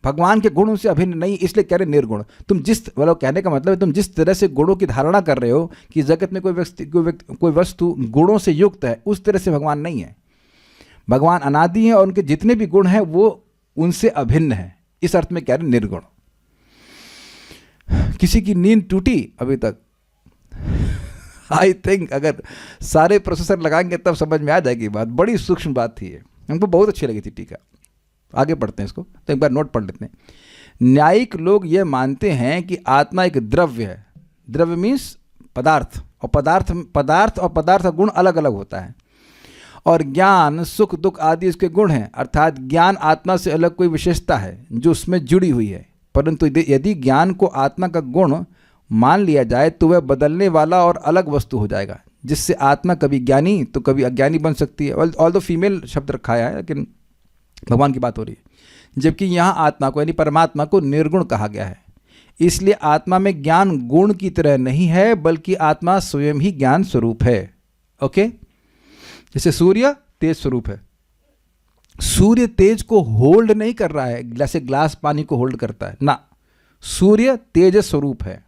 भगवान के गुण उनसे अभिन्न नहीं, इसलिए कह रहे निर्गुण। तुम जिस, मतलब कहने का मतलब है, तुम जिस तरह से गुणों की धारणा कर रहे हो कि जगत में कोई वस्तु गुणों से युक्त है, उस तरह से भगवान नहीं है। भगवान अनादि हैं और उनके जितने भी गुण हैं वो उनसे अभिन्न है, इस अर्थ में कह रहे निर्गुण। किसी की नींद टूटी अभी तक? आई थिंक अगर सारे प्रोसेसर लगाएंगे तब समझ में आ जाएगी बात। बड़ी सूक्ष्म बात थी ये, हमको बहुत अच्छी लगी थी। टीका आगे पढ़ते हैं इसको, तो एक बार नोट पढ़ लेते हैं। न्यायिक लोग ये मानते हैं कि आत्मा एक द्रव्य है। द्रव्य मीन्स पदार्थ, और पदार्थ और पदार्थ का गुण अलग अलग होता है। और ज्ञान, सुख, दुख आदि इसके गुण हैं, अर्थात ज्ञान आत्मा से अलग कोई विशेषता है जो उसमें जुड़ी हुई है। परंतु यदि ज्ञान को आत्मा का गुण मान लिया जाए तो वह बदलने वाला और अलग वस्तु हो जाएगा, जिससे आत्मा कभी ज्ञानी तो कभी अज्ञानी बन सकती है। ऑल दो फीमेल शब्द रखा है, लेकिन भगवान की बात हो रही है। जबकि यहाँ आत्मा को यानी परमात्मा को निर्गुण कहा गया है। इसलिए आत्मा में ज्ञान गुण की तरह नहीं है, बल्कि आत्मा स्वयं ही ज्ञान स्वरूप है। ओके, जैसे सूर्य तेज स्वरूप है, सूर्य तेज को होल्ड नहीं कर रहा है जैसे ग्लास पानी को होल्ड करता है ना, सूर्य तेज स्वरूप है।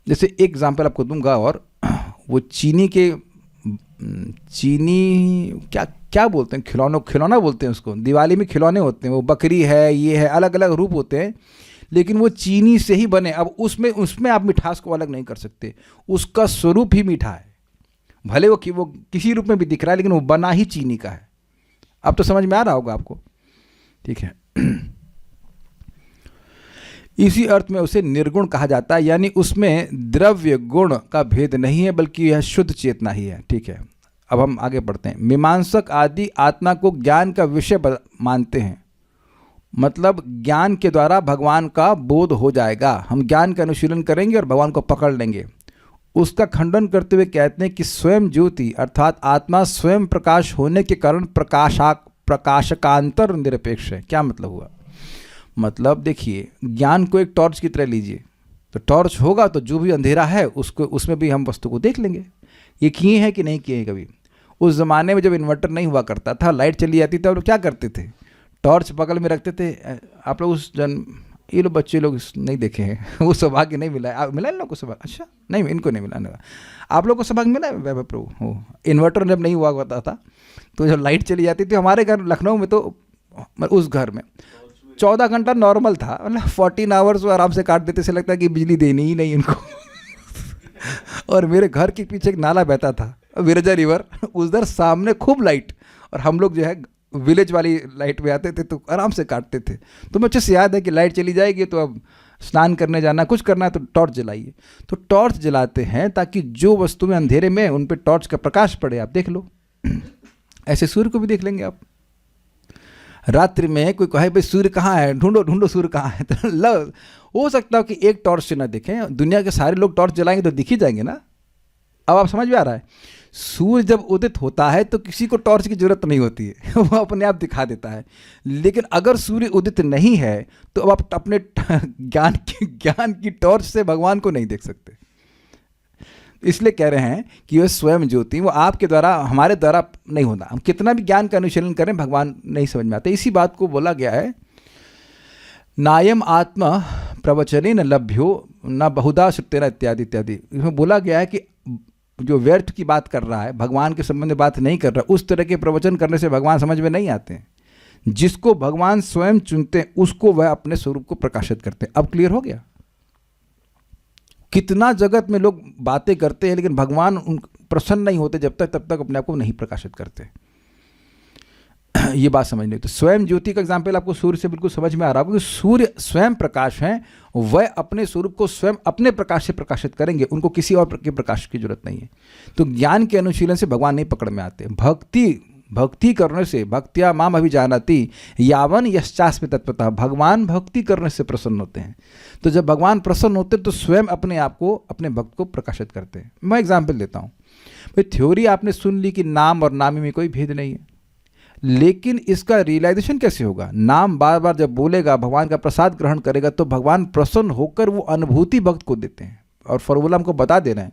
जैसे एक एग्जांपल आपको दूंगा, और वो चीनी क्या बोलते हैं, खिलौना बोलते हैं उसको। दिवाली में खिलौने होते हैं, वो बकरी है, ये है, अलग अलग रूप होते हैं, लेकिन वो चीनी से ही बने। अब उसमें आप मिठास को अलग नहीं कर सकते, उसका स्वरूप ही मीठा है। भले वो किसी रूप में भी दिख रहा है, लेकिन वो बना ही चीनी का है। अब तो समझ में आ रहा होगा आपको, ठीक है। इसी अर्थ में उसे निर्गुण कहा जाता है, यानी उसमें द्रव्य गुण का भेद नहीं है, बल्कि यह शुद्ध चेतना ही है। ठीक है, अब हम आगे बढ़ते हैं। मीमांसक आदि आत्मा को ज्ञान का विषय मानते हैं, मतलब ज्ञान के द्वारा भगवान का बोध हो जाएगा। हम ज्ञान का अनुशीलन करेंगे और भगवान को पकड़ लेंगे। उसका खंडन करते हुए कहते हैं कि स्वयं ज्योति अर्थात आत्मा स्वयं प्रकाश होने के कारण प्रकाशकांतर निरपेक्ष है। क्या मतलब हुआ? मतलब देखिए, ज्ञान को एक टॉर्च की तरह लीजिए, तो टॉर्च होगा तो जो भी अंधेरा है उसमें भी हम वस्तु को देख लेंगे। ये किए हैं कि नहीं किए हैं कभी? उस ज़माने में जब इन्वर्टर नहीं हुआ करता था, लाइट चली जाती थी, लोग क्या करते थे? टॉर्च बगल में रखते थे। आप लोग ये लोग बच्चे लोग नहीं देखे हैं, वो सौभाग्य नहीं मिला है। मिला इन लोग को सौभाग्य? अच्छा, नहीं, इनको नहीं मिला। आप लोग को सौभाग्य मिला है? वैभव प्रभु हो, इन्वर्टर जब नहीं हुआ करता था तो जब लाइट चली जाती थी, हमारे घर लखनऊ में तो उस घर में 14 घंटा नॉर्मल था, मतलब 14 आवर्स वो आराम से काट देते। से लगता है कि बिजली देनी ही नहीं इनको। और मेरे घर के पीछे एक नाला बहता था, विरजा रिवर, उधर सामने खूब लाइट, और हम लोग जो है विलेज वाली लाइट में आते थे तो आराम से काटते थे। तो मुझे अच्छे से याद है कि लाइट चली जाएगी तो अब स्नान करने जाना, कुछ करना है तो टॉर्च जलाइए। तो टॉर्च जलाते हैं ताकि जो वस्तु में अंधेरे में उन पर टॉर्च का प्रकाश पड़े, आप देख लो। ऐसे सूर्य को भी देख लेंगे आप। रात्रि में कोई कहे भाई सूर्य कहाँ है, ढूंढो ढूंढो सूर्य कहाँ है, तो हो सकता है कि एक टॉर्च से ना दिखें, दुनिया के सारे लोग टॉर्च जलाएंगे तो दिख ही जाएंगे ना। अब आप समझ में आ रहा है? सूर्य जब उदित होता है तो किसी को टॉर्च की जरूरत नहीं होती है, वो अपने आप दिखा देता है। लेकिन अगर सूर्य उदित नहीं है तो अब आप अपने ज्ञान की टॉर्च से भगवान को नहीं देख सकते। इसलिए कह रहे हैं कि वह स्वयं ज्योति, वो आपके द्वारा, हमारे द्वारा नहीं होता। हम कितना भी ज्ञान का अनुशीलन करें, भगवान नहीं समझ में आते। इसी बात को बोला गया है, नायम आत्मा प्रवचने न लभ्यो न बहुधा श्रुतेन इत्यादि इत्यादि। इसमें बोला गया है कि जो व्यर्थ की बात कर रहा है, भगवान के संबंध में बात नहीं कर रहा, उस तरह के प्रवचन करने से भगवान समझ में नहीं आते हैं। जिसको भगवान स्वयं चुनते हैं उसको वह अपने स्वरूप को प्रकाशित करते हैं। अब क्लियर हो गया? कितना जगत में लोग बातें करते हैं लेकिन भगवान उन प्रसन्न नहीं होते जब तक तब तक अपने आप को नहीं प्रकाशित करते। ये बात समझनी। तो स्वयं ज्योति का एग्जाम्पल आपको सूर्य से बिल्कुल समझ में आ रहा होगा कि सूर्य स्वयं प्रकाश हैं, वह अपने स्वरूप को स्वयं अपने प्रकाश से प्रकाशित करेंगे, उनको किसी और के प्रकाश की जरूरत नहीं है। तो ज्ञान के अनुशीलन से भगवान नहीं पकड़ में आते। भक्ति करने से, भक्त्या माम अभिजानति यावन यश्चास्मि तत्पतः, भगवान भक्ति करने से प्रसन्न होते हैं। तो जब भगवान प्रसन्न होते हैं तो स्वयं अपने आप को, अपने भक्त को प्रकाशित करते हैं। मैं एग्जाम्पल देता हूँ भाई, थ्योरी आपने सुन ली कि नाम और नामी में कोई भेद नहीं है, लेकिन इसका रियलाइजेशन कैसे होगा? नाम बार बार जब बोलेगा, भगवान का प्रसाद ग्रहण करेगा, तो भगवान प्रसन्न होकर वो अनुभूति भक्त को देते हैं। और फॉर्मूला हमको बता दे रहे हैं,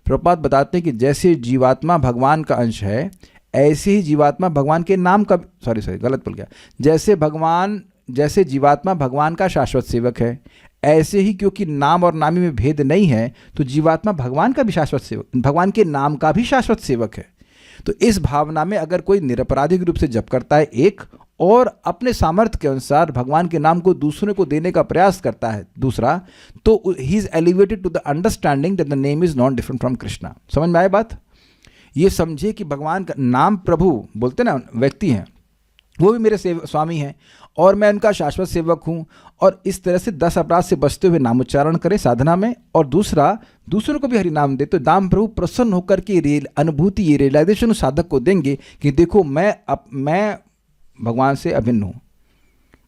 प्रभुपाद बताते हैं कि जैसे जीवात्मा भगवान का अंश है, ऐसे ही जीवात्मा भगवान के नाम का, गलत बोल गया, जैसे जीवात्मा भगवान का शाश्वत सेवक है, ऐसे ही क्योंकि नाम और नामी में भेद नहीं है तो जीवात्मा भगवान का भी शाश्वत सेवक, भगवान के नाम का भी शाश्वत सेवक है। तो इस भावना में अगर कोई निरपराधिक रूप से जप करता है एक, और अपने सामर्थ्य के अनुसार भगवान के नाम को दूसरे को देने का प्रयास करता है दूसरा, तो he is elevated to the understanding that the name is not different from Krishna. समझ में आए बात? ये समझे कि भगवान का नाम, प्रभु बोलते ना व्यक्ति हैं, वो भी मेरे स्वामी हैं और मैं उनका शाश्वत सेवक हूँ, और इस तरह से 10 अपराध से बचते हुए नाम उच्चारण करें साधना में, और दूसरा दूसरों को भी हरि नाम दे, तो दाम प्रभु प्रसन्न होकर के अनुभूति, ये रियलाइजेशन उस साधक को देंगे कि देखो मैं भगवान से अभिन्न हूँ।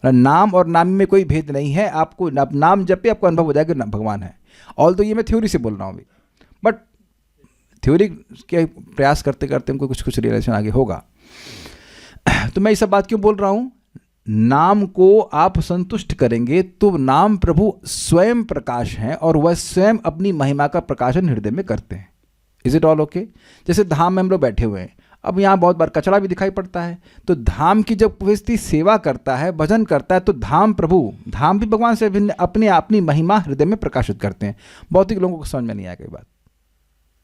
नाम और नाम में कोई भेद नहीं है, आपको नाम जपे आपको अनुभव हो जाएगा कि भगवान है। ऑल तो ये मैं थ्योरी से बोल रहा हूँ अभी, बट थ्योरी के प्रयास करते करते हमको कुछ रियलाइजेशन आगे होगा। तो मैं ये सब बात क्यों बोल रहा हूँ? नाम को आप संतुष्ट करेंगे तो नाम प्रभु स्वयं प्रकाश हैं और वह स्वयं अपनी महिमा का प्रकाशन हृदय में करते हैं। Is it all okay? जैसे धाम में हम लोग बैठे हुए हैं, अब यहाँ बहुत बार कचरा भी दिखाई पड़ता है, तो धाम की जब व्यक्ति सेवा करता है, भजन करता है, तो धाम भी भगवान से भिन्न अपनी महिमा हृदय में प्रकाशित करते हैं। भौतिक लोगों को समझ में नहीं आएगा ये बात।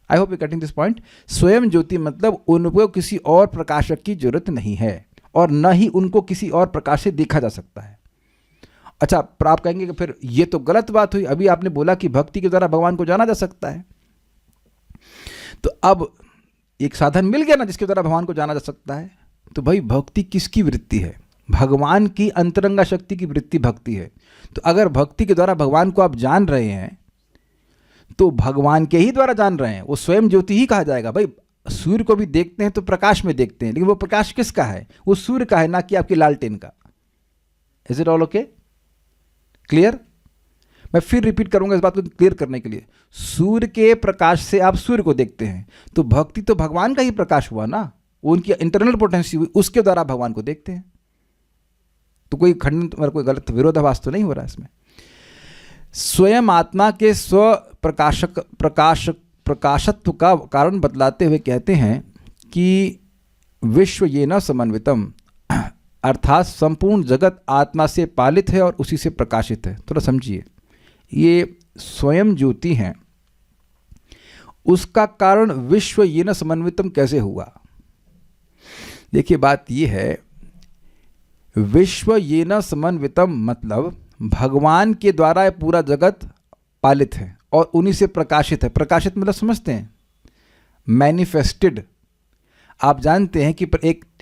I hope you cutting this point. स्वयं ज्योति मतलब उनको किसी और प्रकाशक की जरूरत नहीं है और न ही उनको किसी और प्रकाश से देखा जा सकता है। अच्छा, पर आप कहेंगे कि फिर ये तो गलत बात हुई, अभी आपने बोला कि भक्ति के द्वारा भगवान को जाना जा सकता है। तो अब एक साधन मिल गया ना जिसके द्वारा भगवान को जाना जा सकता है। तो भाई भक्ति किसकी वृत्ति है? भगवान की अंतरंगा शक्ति की वृत्ति भक्ति है। तो अगर भक्ति के द्वारा भगवान को आप जान रहे हैं तो भगवान के ही द्वारा जान रहे हैं, वो स्वयं ज्योति ही कहा जाएगा। भाई सूर्य को भी देखते हैं तो प्रकाश में देखते हैं, लेकिन वो प्रकाश किसका है? वो सूर्य का है, ना कि आपकी लालटेन का। Is it all okay? Clear? मैं फिर रिपीट करूंगा इस बात को क्लियर करने के लिए। सूर्य के प्रकाश से आप सूर्य को देखते हैं, तो भक्ति तो भगवान का ही प्रकाश हुआ ना, वो उनकी इंटरनल पोटेंसी हुई, उसके द्वारा भगवान को देखते हैं। तो कोई खंडन, कोई गलत विरोधाभास तो नहीं हो रहा है इसमें। स्वयं आत्मा के स्व प्रकाशत्व का कारण बतलाते हुए कहते हैं कि विश्व ये न समन्वितम, अर्थात संपूर्ण जगत आत्मा से पालित है और उसी से प्रकाशित है। थोड़ा समझिए, ये स्वयं ज्योति हैं, उसका कारण विश्व ये न समन्वितम कैसे हुआ? देखिए बात ये है, विश्व ये न समन्वितम मतलब भगवान के द्वारा ये पूरा जगत पालित है और उन्हीं से प्रकाशित है। प्रकाशित मतलब समझते हैं, मैनिफेस्टेड। आप जानते हैं कि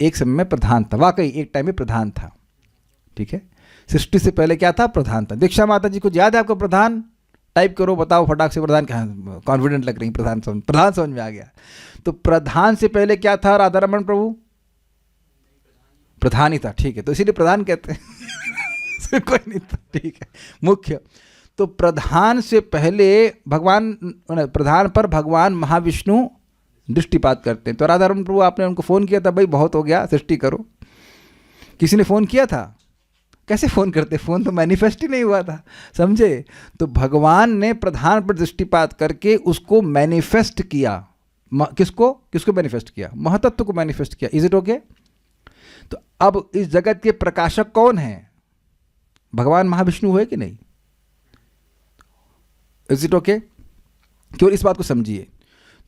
एक समय में प्रधान था, वाकई एक टाइम में प्रधान था, ठीक है। सृष्टि से पहले क्या था? प्रधान था। दीक्षा माता जी को याद है आपको? प्रधान टाइप करो, बताओ फटाक से प्रधान क्या? कॉन्फिडेंट लग रही, प्रधान समझ में आ गया। तो प्रधान से पहले क्या था? राधारमण प्रभु प्रधान ही था, ठीक है, तो इसीलिए प्रधान कहते हैं। कोई नहीं था, ठीक है, मुख्य। तो प्रधान से पहले प्रधान पर भगवान महाविष्णु दृष्टिपात करते हैं। तो राधारमण प्रभु आपने उनको फ़ोन किया था, भाई बहुत हो गया, सृष्टि करो। किसी ने फ़ोन किया था? कैसे फ़ोन करते? फ़ोन तो मैनिफेस्ट ही नहीं हुआ था, समझे? तो भगवान ने प्रधान पर दृष्टिपात करके उसको मैनिफेस्ट किया। किसको मैनिफेस्ट किया? महतत्व को मैनिफेस्ट किया। Is it okay? तो अब इस जगत के प्रकाशक कौन है? भगवान महाविष्णु हुए कि नहीं? Is it okay? केवल इस बात को समझिए।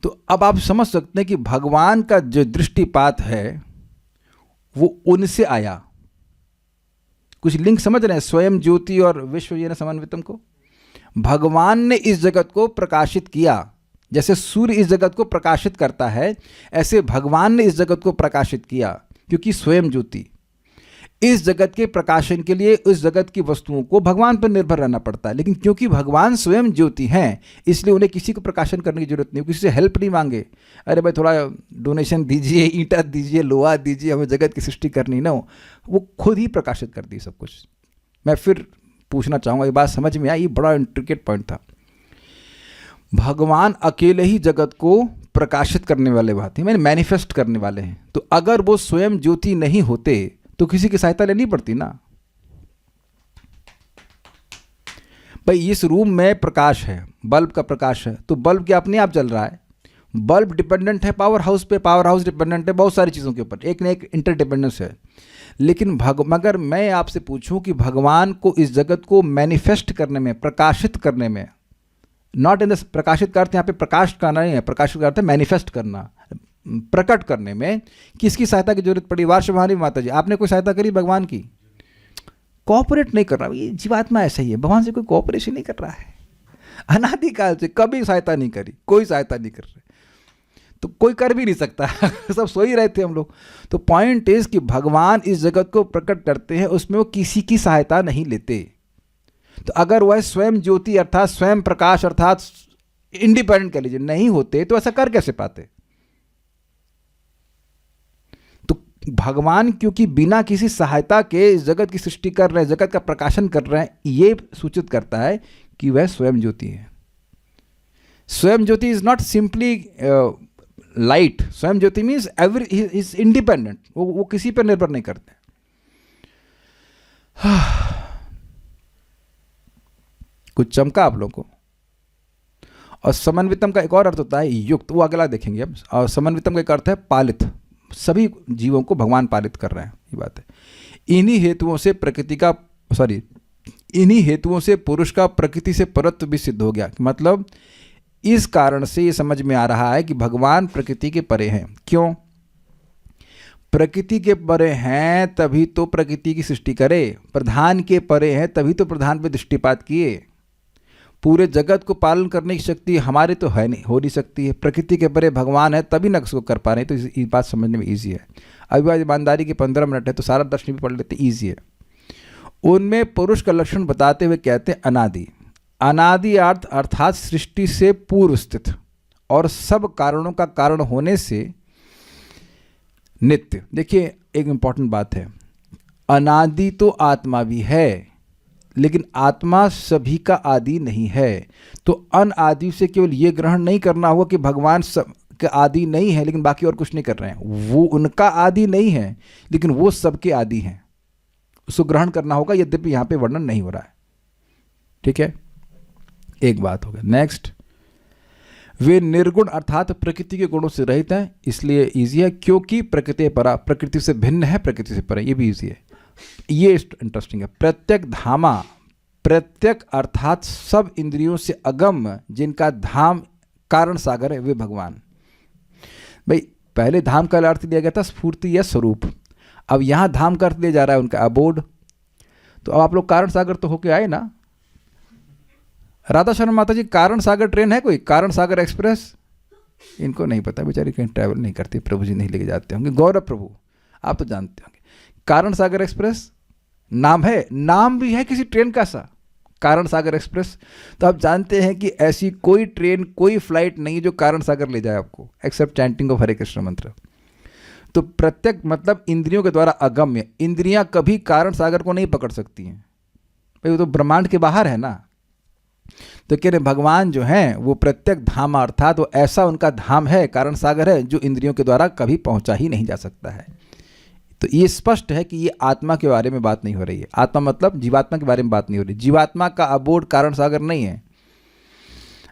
तो अब आप समझ सकते हैं कि भगवान का जो दृष्टिपात है वो उनसे आया। कुछ लिंक समझ रहे हैं स्वयं ज्योति और विश्व ये न समन्वितम को? भगवान ने इस जगत को प्रकाशित किया। जैसे सूर्य इस जगत को प्रकाशित करता है, ऐसे भगवान ने इस जगत को प्रकाशित किया, क्योंकि स्वयं ज्योति। इस जगत के प्रकाशन के लिए उस जगत की वस्तुओं को भगवान पर निर्भर रहना पड़ता है, लेकिन क्योंकि भगवान स्वयं ज्योति हैं, इसलिए उन्हें किसी को प्रकाशन करने की जरूरत नहीं, किसी से हेल्प नहीं मांगे। अरे भाई थोड़ा डोनेशन दीजिए, ईंटा दीजिए, लोहा दीजिए, हमें जगत की सृष्टि करनी ना हो, वो खुद ही प्रकाशित कर दी सब कुछ। मैं फिर पूछना चाहूँगा, ये बात समझ में आई? ये बड़ा इंट्रिकेट पॉइंट था। भगवान अकेले ही जगत को प्रकाशित करने वाले बात है, मैंने मैनिफेस्ट करने वाले हैं। तो अगर वो स्वयं ज्योति नहीं होते तो किसी की सहायता लेनी पड़ती ना। भाई इस रूम में प्रकाश है, बल्ब का प्रकाश है, तो बल्ब क्या अपने आप जल रहा है? बल्ब डिपेंडेंट है पावर हाउस पे, पावर हाउस डिपेंडेंट है बहुत सारी चीज़ों के ऊपर, एक न एक इंटरडिपेंडेंस है। लेकिन मगर मैं आपसे पूछूं कि भगवान को इस जगत को मैनिफेस्ट करने में, प्रकाशित करने में, नॉट इन द प्रकाशित का अर्थ यहाँ पे प्रकाश का नहीं है, प्रकाशित का अर्थ है मैनिफेस्ट करना, प्रकट करने में किसकी सहायता की जरूरत पड़ी? वार्षभानी माता जी, आपने कोई सहायता करी भगवान की? कोऑपरेट नहीं कर रहा। ये जीवात्मा ऐसा ही है, भगवान से कोई कोऑपरेशन नहीं कर रहा है, अनादिकाल से कभी सहायता नहीं करी, कोई सहायता नहीं कर रहे, तो कोई कर भी नहीं सकता सब सो ही रहे थे हम लोग। तो पॉइंट इज कि भगवान इस जगत को प्रकट करते हैं, उसमें वो किसी की सहायता नहीं लेते। तो अगर वह स्वयं ज्योति अर्थात स्वयं प्रकाश अर्थात इंडिपेंडेंट कह लीजिए नहीं होते, तो ऐसा कर कैसे पाते? तो भगवान क्योंकि बिना किसी सहायता के इस जगत की सृष्टि कर रहे हैं, जगत का प्रकाशन कर रहे हैं, ये सूचित करता है कि वह स्वयं ज्योति है। स्वयं ज्योति इज नॉट सिंपली लाइट, स्वयं ज्योति मीन्स एवरी इज इंडिपेंडेंट, वो किसी पर निर्भर नहीं करते। कुछ चमका आप लोगों को। और समन्वितम का एक और अर्थ होता है युक्त, वो अगला देखेंगे अब। और समन्वितम का एक अर्थ है पालित, सभी जीवों को भगवान पालित कर रहे हैं, ये बात है। इन्हीं हेतुओं से पुरुष का प्रकृति से परत्व भी सिद्ध हो गया। मतलब इस कारण से ये समझ में आ रहा है कि भगवान प्रकृति के परे हैं। क्यों? प्रकृति के परे हैं तभी तो प्रकृति की सृष्टि करे, प्रधान के परे हैं तभी तो प्रधान पे दृष्टिपात किए। पूरे जगत को पालन करने की शक्ति हमारे तो है नहीं, हो नहीं सकती है। प्रकृति के परे भगवान है तभी न उसको कर पा रहे हैं। तो ये बात समझने में ईजी है। अभी आज ईमानदारी के 15 मिनट है तो सारा दर्शन भी पढ़ लेते, ईजी है। उनमें पुरुष का लक्षण बताते हुए कहते हैं अनादि। अनादि अर्थात सृष्टि से पूर्व स्थित और सब कारणों का कारण होने से नित्य। देखिए एक इंपॉर्टेंट बात है, अनादि तो आत्मा भी है, लेकिन आत्मा सभी का आदि नहीं है। तो अनादि से केवल ये ग्रहण नहीं करना होगा कि भगवान सब के आदि नहीं है लेकिन बाकी और कुछ नहीं कर रहे हैं। वो उनका आदि नहीं है लेकिन वो सबके आदि हैं, उसको ग्रहण करना होगा, यद्यपि यहाँ पे वर्णन नहीं हो रहा है। ठीक है, एक बात हो गया। नेक्स्ट, वे निर्गुण अर्थात प्रकृति के गुणों से रहित हैं, इसलिए इजी है। क्योंकि प्रकृति परा, प्रकृति से भिन्न है, प्रकृति से परा, ये भी इजी है। ये इंटरेस्टिंग है। प्रत्यक धामा, प्रत्यक अर्थात सब इंद्रियों से अगम जिनका धाम कारण सागर है, वे भगवान। भाई पहले धाम का अर्थ दिया गया था स्फूर्ति या स्वरूप, अब यहाँ धाम का अर्थ दिया जा रहा है उनका अबोध। तो अब आप लोग कारण सागर तो होके आए ना। राधा शर्मा माता जी, कारण सागर ट्रेन है कोई? कारण सागर एक्सप्रेस? इनको नहीं पता, बेचारी कहीं ट्रैवल नहीं करती, प्रभु जी नहीं लेके जाते होंगे। गौरव प्रभु आप तो जानते होंगे। कारण सागर एक्सप्रेस नाम है, नाम भी है किसी ट्रेन का सा, कारण सागर एक्सप्रेस। तो आप जानते हैं कि ऐसी कोई ट्रेन, कोई फ्लाइट नहीं जो कारण सागर ले जाए आपको, एक्सेप्ट चैंटिंग ऑफ हरे कृष्ण मंत्र। तो प्रत्यक मतलब इंद्रियों के द्वारा अगम्य, इंद्रियां कभी कारण सागर को नहीं पकड़ सकती हैं भाई, वो तो ब्रह्मांड के बाहर है ना। तो कह रहे भगवान जो हैं वो प्रत्यक धाम अर्थात वो ऐसा उनका धाम है, कारण सागर है, जो इंद्रियों के द्वारा कभी पहुंचा ही नहीं जा सकता है। तो ये स्पष्ट है कि ये आत्मा के बारे में बात नहीं हो रही है। आत्मा मतलब जीवात्मा के बारे में बात नहीं हो रही। जीवात्मा का अबोध कारण सागर नहीं है।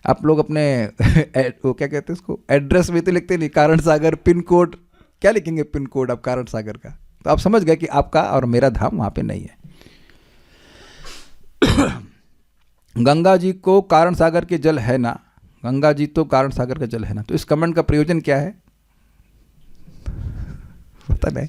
आप लोग अपने वो क्या कहते हैं उसको, एड्रेस में तो लिखते नहीं कारण सागर, पिन कोड क्या लिखेंगे? पिन कोड अब कारण सागर का। तो आप समझ गए कि आपका और मेरा धाम वहाँ पे नहीं है। गंगा जी को कारण सागर के जल है ना, गंगा जी तो कारण सागर का जल है ना। तो इस कमेंट का प्रयोजन क्या है पता नहीं।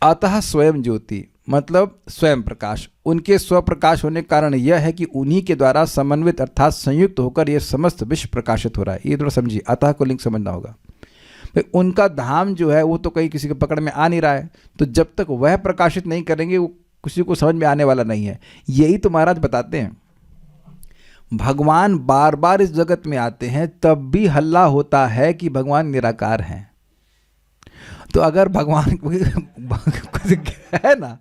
अतः स्वयं ज्योति मतलब स्वयं प्रकाश। उनके स्वप्रकाश होने का कारण यह है कि उन्हीं के द्वारा समन्वित अर्थात संयुक्त होकर यह समस्त विश्व प्रकाशित हो रहा है। ये थोड़ा समझिए, अतः को लिंक समझना होगा। भाई उनका धाम जो है वो तो कहीं किसी के पकड़ में आ नहीं रहा है, तो जब तक वह प्रकाशित नहीं करेंगे वो किसी को समझ में आने वाला नहीं है। यही तो महाराज बताते हैं, भगवान बार बार इस जगत में आते हैं तब भी हल्ला होता है कि भगवान निराकार हैं। तो अगर भगवान है ना,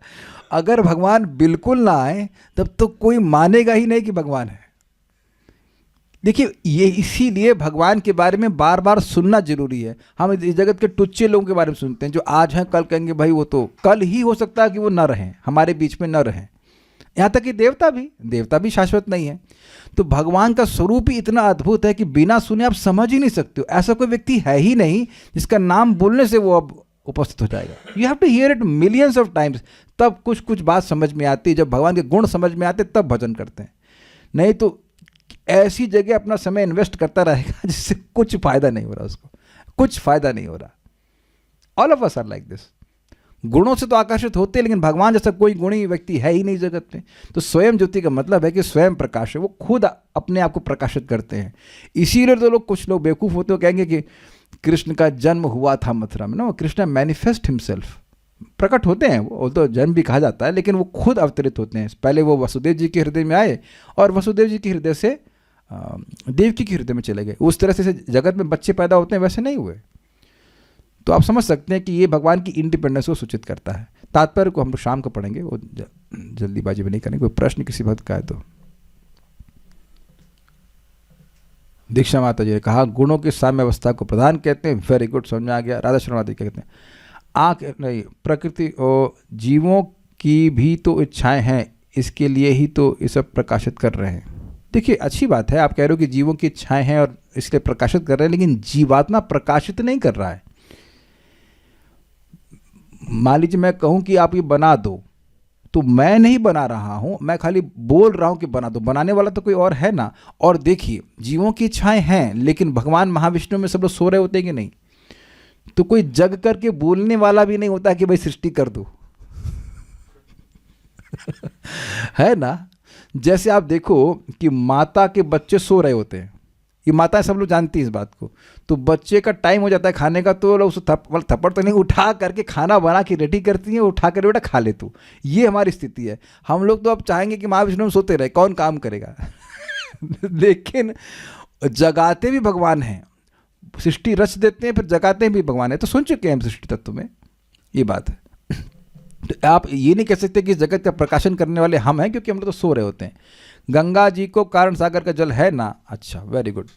अगर भगवान बिल्कुल ना आए तब तो कोई मानेगा ही नहीं कि भगवान है। देखिए ये इसीलिए भगवान के बारे में बार बार सुनना जरूरी है। हम इस जगत के टुच्चे लोगों के बारे में सुनते हैं जो आज हैं कल कहेंगे भाई वो तो कल ही हो सकता है कि वो न रहें, हमारे बीच में न रहें। यहाँ तक कि देवता भी शाश्वत नहीं है। तो भगवान का स्वरूप ही इतना अद्भुत है कि बिना सुने आप समझ ही नहीं सकते हो। ऐसा कोई व्यक्ति है ही नहीं जिसका नाम बोलने से वो अब उपस्थित हो जाएगा। You have to hear it millions of times, तब कुछ बात समझ में आती है। जब भगवान के गुण समझ में आते तब भजन करते हैं, नहीं तो ऐसी जगह अपना समय इन्वेस्ट करता रहेगा जिससे कुछ फायदा नहीं हो रहा, उसको कुछ फायदा नहीं हो रहा। All of us are like this. गुणों से तो आकर्षित होते हैं, लेकिन भगवान जैसा कोई गुणी व्यक्ति है ही नहीं जगत में। तो स्वयं ज्योति का मतलब है कि स्वयं प्रकाश है, वो खुद अपने आप को प्रकाशित करते हैं। इसीलिए तो कुछ लोग बेवकूफ़ होते हो कहेंगे कि कृष्ण का जन्म हुआ था मथुरा में। ना, कृष्ण मैनिफेस्ट हिमसेल्फ, प्रकट होते हैं वो तो जन्म भी कहा जाता है, लेकिन वो खुद अवतरित होते हैं। पहले वो वसुदेव जी के हृदय में आए और वसुदेव जी के हृदय से देवकी के हृदय में चले गए। उस तरह से जगत में बच्चे पैदा होते हैं वैसे नहीं हुए। तो आप समझ सकते हैं कि ये भगवान की इंडिपेंडेंस को सूचित करता है। तात्पर्य को हम लोग शाम को पढ़ेंगे, वो जल्दीबाजी में नहीं करेंगे। कोई प्रश्न किसी भक्त का है तो। दीक्षा माता जी ने कहा गुणों की साम्य अवस्था को प्रधान कहते हैं। वेरी गुड, समझ में आ गया। राधा शर्मा माता जी कहते हैं आँख नहीं, प्रकृति और जीवों की भी तो इच्छाएं हैं, इसके लिए ही तो ये सब प्रकाशित कर रहे हैं। देखिए अच्छी बात है, आप कह रहे हो कि जीवों की इच्छाएं हैं और इसलिए प्रकाशित कर रहे हैं, लेकिन जीवात्मा प्रकाशित नहीं कर रहा है। मान लीजिए मैं कहूं कि आप ये बना दो, तो मैं नहीं बना रहा हूं, मैं खाली बोल रहा हूं कि बना दो। बनाने वाला तो कोई और है ना। और देखिए जीवों की इच्छाएं हैं, लेकिन भगवान महाविष्णु में सब लोग सो रहे होते हैं कि नहीं? तो कोई जग करके बोलने वाला भी नहीं होता कि भाई सृष्टि कर दो है ना। जैसे आप देखो कि माता के बच्चे सो रहे होते हैं, ये माताएं सब लोग जानती है इस बात को। तो बच्चे का टाइम हो जाता है खाने का, तो उसे थप्पड़ तो नहीं, उठा करके खाना बना के रेडी करती हैं, उठा कर बेटा खा ले तू। ये हमारी स्थिति है। हम लोग तो अब चाहेंगे कि महाविष्णु में सोते रहे, कौन काम करेगा लेकिन जगाते भी भगवान हैं, सृष्टि रच देते हैं फिर जगाते भी भगवान है। तो सुन चुके हैं हम सृष्टि तत्व में, ये बात है। तो आप ये नहीं कह सकते कि इस जगत का प्रकाशन करने वाले हम हैं, क्योंकि हम लोग तो सो रहे होते हैं। गंगा जी को कारण सागर का जल है ना। अच्छा, वेरी गुड।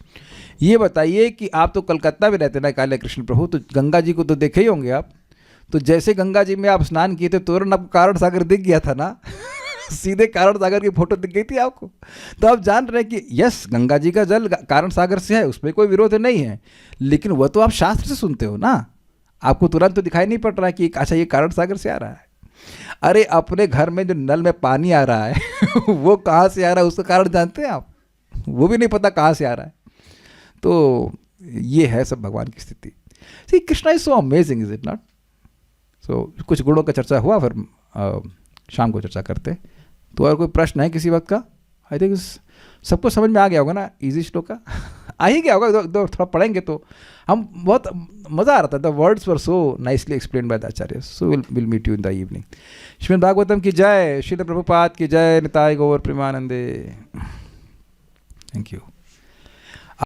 ये बताइए कि आप तो कलकत्ता में रहते ना काले कृष्ण प्रभु, तो गंगा जी को तो देखे ही होंगे आप। तो जैसे गंगा जी में आप स्नान किए थे तुरंत आपको कारण सागर दिख गया था ना सीधे कारण सागर की फोटो दिख गई थी आपको। तो आप जान रहे हैं कि यस, गंगा जी का जल कारण सागर से है, उसमें कोई विरोध नहीं है। लेकिन वह तो आप शास्त्र से सुनते हो ना, आपको तुरंत तो दिखाई नहीं पड़ रहा है कि अच्छा ये कारण सागर से आ रहा है। अरे अपने घर में जो नल में पानी आ रहा है वो कहाँ से आ रहा है उसका कारण जानते हैं आप? वो भी नहीं पता कहाँ से आ रहा है। तो ये है सब भगवान की स्थिति। See Krishna is so amazing, is it not? So कुछ गुणों का चर्चा हुआ, फिर शाम को चर्चा करते। तो और कोई प्रश्न है किसी वक्त का? आई थिंक सबको समझ में आ गया होगा ना, इजी श्लोक का आ ही गया होगा। थोड़ा पढ़ेंगे तो हम बहुत मज़ा आ रहा था। The words were so nicely explain by the acharya. So will meet you in the evening. Srimad Bhagavatam की जय, श्रील प्रभुपाद की जय, निताय गौर प्रेमानंदे। Thank you.